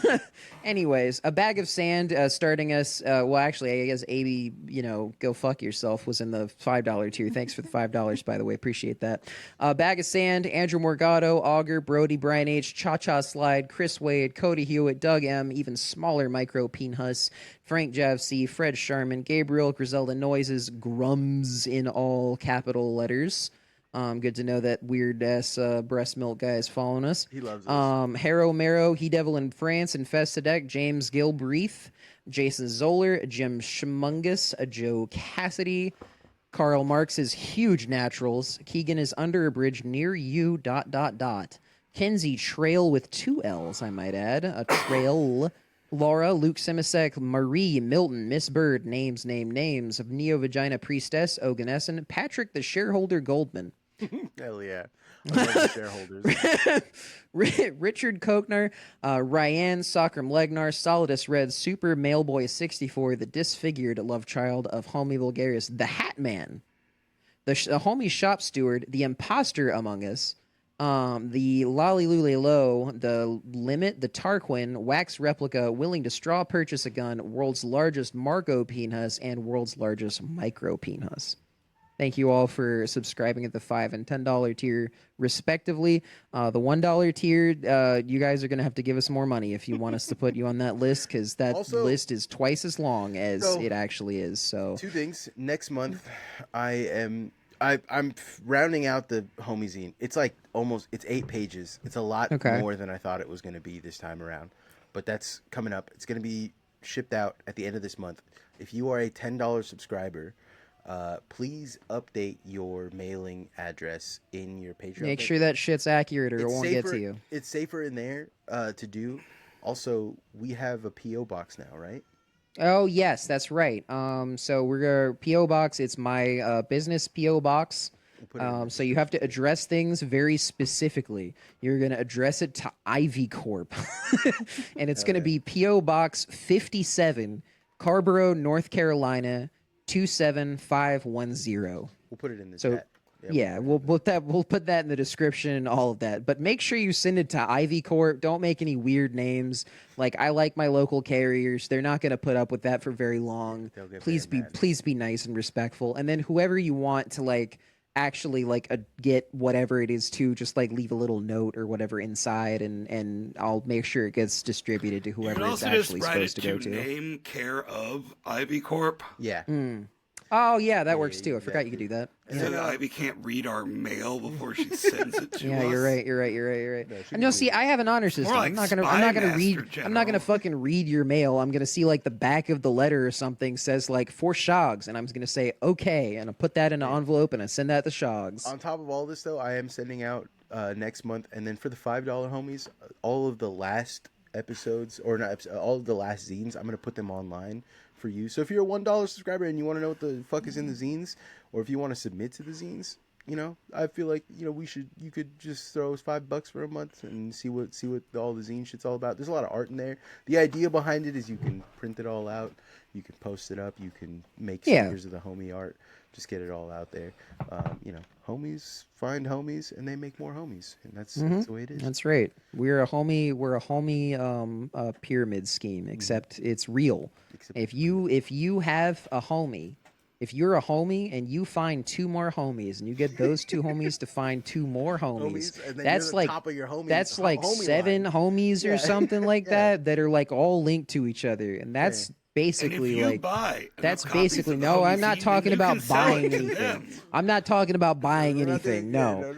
Anyways, a bag of sand starting us. Well, actually, I guess AB, go fuck yourself was in the $5 tier. Thanks for the $5, by the way. Appreciate that. Bag of sand. Andrew Morgado, Augur, Brody, Brian H, Cha Cha Slide, Chris Wade, Cody Hewitt, Doug M, even smaller Micro Peenhus, Frank Javc, Fred Sharman, Gabriel, Griselda Noises, Grums in all capital letters. Good to know that weird ass breast milk guy is following us. He loves us. Harrow Marrow, He Devil in France, Infestadek, James Gilbreath, Jason Zoller, Jim Schmungus, Joe Cassidy, Karl Marx's Huge Naturals, Keegan is under a bridge near you, ... Kenzie Trail with 2 L's, I might add. A trail. Laura, Luke Simasek, Marie, Milton, Miss Bird, names, of Neo Vagina Priestess, Oganesson, Patrick the Shareholder Goldman. Hell yeah. I love the shareholders. Richard Kochner, Ryan, Soccer Legnar, Solidus Red, Super Mailboy 64, the disfigured love child of Homie Vulgaris, the Hat Man, the homie shop steward, the imposter among us, the Lollylulelo, the limit, the Tarquin, wax replica, willing to straw purchase a gun, world's largest Marco Pinhas, and world's largest micro Pinhas. Thank you all for subscribing at the $5 and $10 tier, respectively. The $1 tier, you guys are going to have to give us more money if you want us to put you on that list, because that list is twice as long as it actually is. So, 2 things. Next month, I'm rounding out the homie zine. It's like it's 8 pages. It's a lot more than I thought it was going to be this time around. But that's coming up. It's going to be shipped out at the end of this month. If you are a $10 subscriber, please update your mailing address in your Patreon. Make sure that shit's accurate or it won't get to you. It's safer in there to do. Also, we have a P.O. box now, right? Oh, yes, that's right. So we're going to P.O. box. It's my business P.O. box. So you have to address things very specifically. You're going to address it to Ivy Corp. And it's going to be P.O. Box 57, Carborough, North Carolina, 27510. We'll put it in the chat. Yeah, we'll put that in the description and all of that. But make sure you send it to Ivy Corp. Don't make any weird names. Like, I like my local carriers. They're not going to put up with that for very long. Please be nice and respectful. And then whoever you want to actually get whatever it is to, just leave a little note or whatever inside, and I'll make sure it gets distributed to whoever it's actually supposed to go to. Name care of Ivy Corp. Yeah. Oh yeah, that works too. I forgot you could do that. So that Ivy can't read our mail before she sends it to us. Yeah, you're right. No, see, I have an honor system. Like I'm not gonna fucking read your mail. I'm gonna see the back of the letter or something says for Shogs, and I'm gonna say okay, and I put that in an envelope and I send that to Shogs. On top of all this, though, I am sending out next month, and then for the $5 homies, all of the last episodes all of the last zines, I'm gonna put them online for you. So if you're a $1 subscriber and you want to know what the fuck is in the zines, or if you want to submit to the zines, I feel like you could just throw us $5 for a month and see what all the zine shit's all about. There's a lot of art in there. The idea behind it is you can print it all out, you can post it up, you can make stickers of the homie art, just get it all out there. Homies find homies and they make more homies, and that's the way it is. That's right. We're a homie pyramid scheme, except it's real. If you have a homie, if you're a homie and you find 2 more homies and you get those 2 homies to find 2 more homies, that's top of your homies, that's 7 homies or something like that are all linked to each other, and that's basically that's basically I'm not talking about buying anything. I'm not talking about buying anything. No.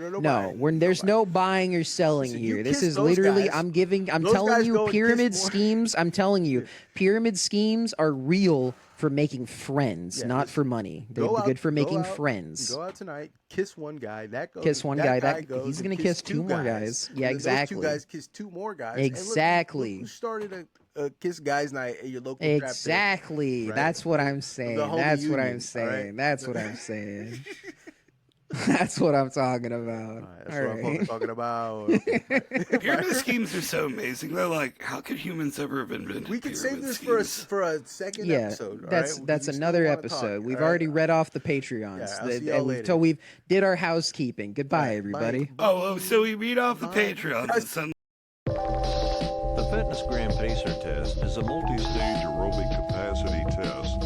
There's no buying or selling here. This is literally I'm telling you pyramid schemes. I'm telling you pyramid schemes are real for making friends, not for money. They're good for making friends. Go out tonight, kiss one guy. He's gonna kiss 2 more guys. Yeah, exactly. 2 guys kiss 2 more guys. Exactly. Look who started a kiss guys night at your local exactly. Right? That's what I'm saying. That's what I'm saying. Right? That's what I'm saying. That's what I'm talking about. That's what I'm talking about. Pyramid schemes are so amazing. They're like, how could humans ever have invented? We could save this for a second episode. That's another episode. We've already read off the Patreons until we did our housekeeping. Goodbye, everybody. Oh, so we read off the Patreons. The Fitness Gram Pacer test is a multi-stage aerobic capacity test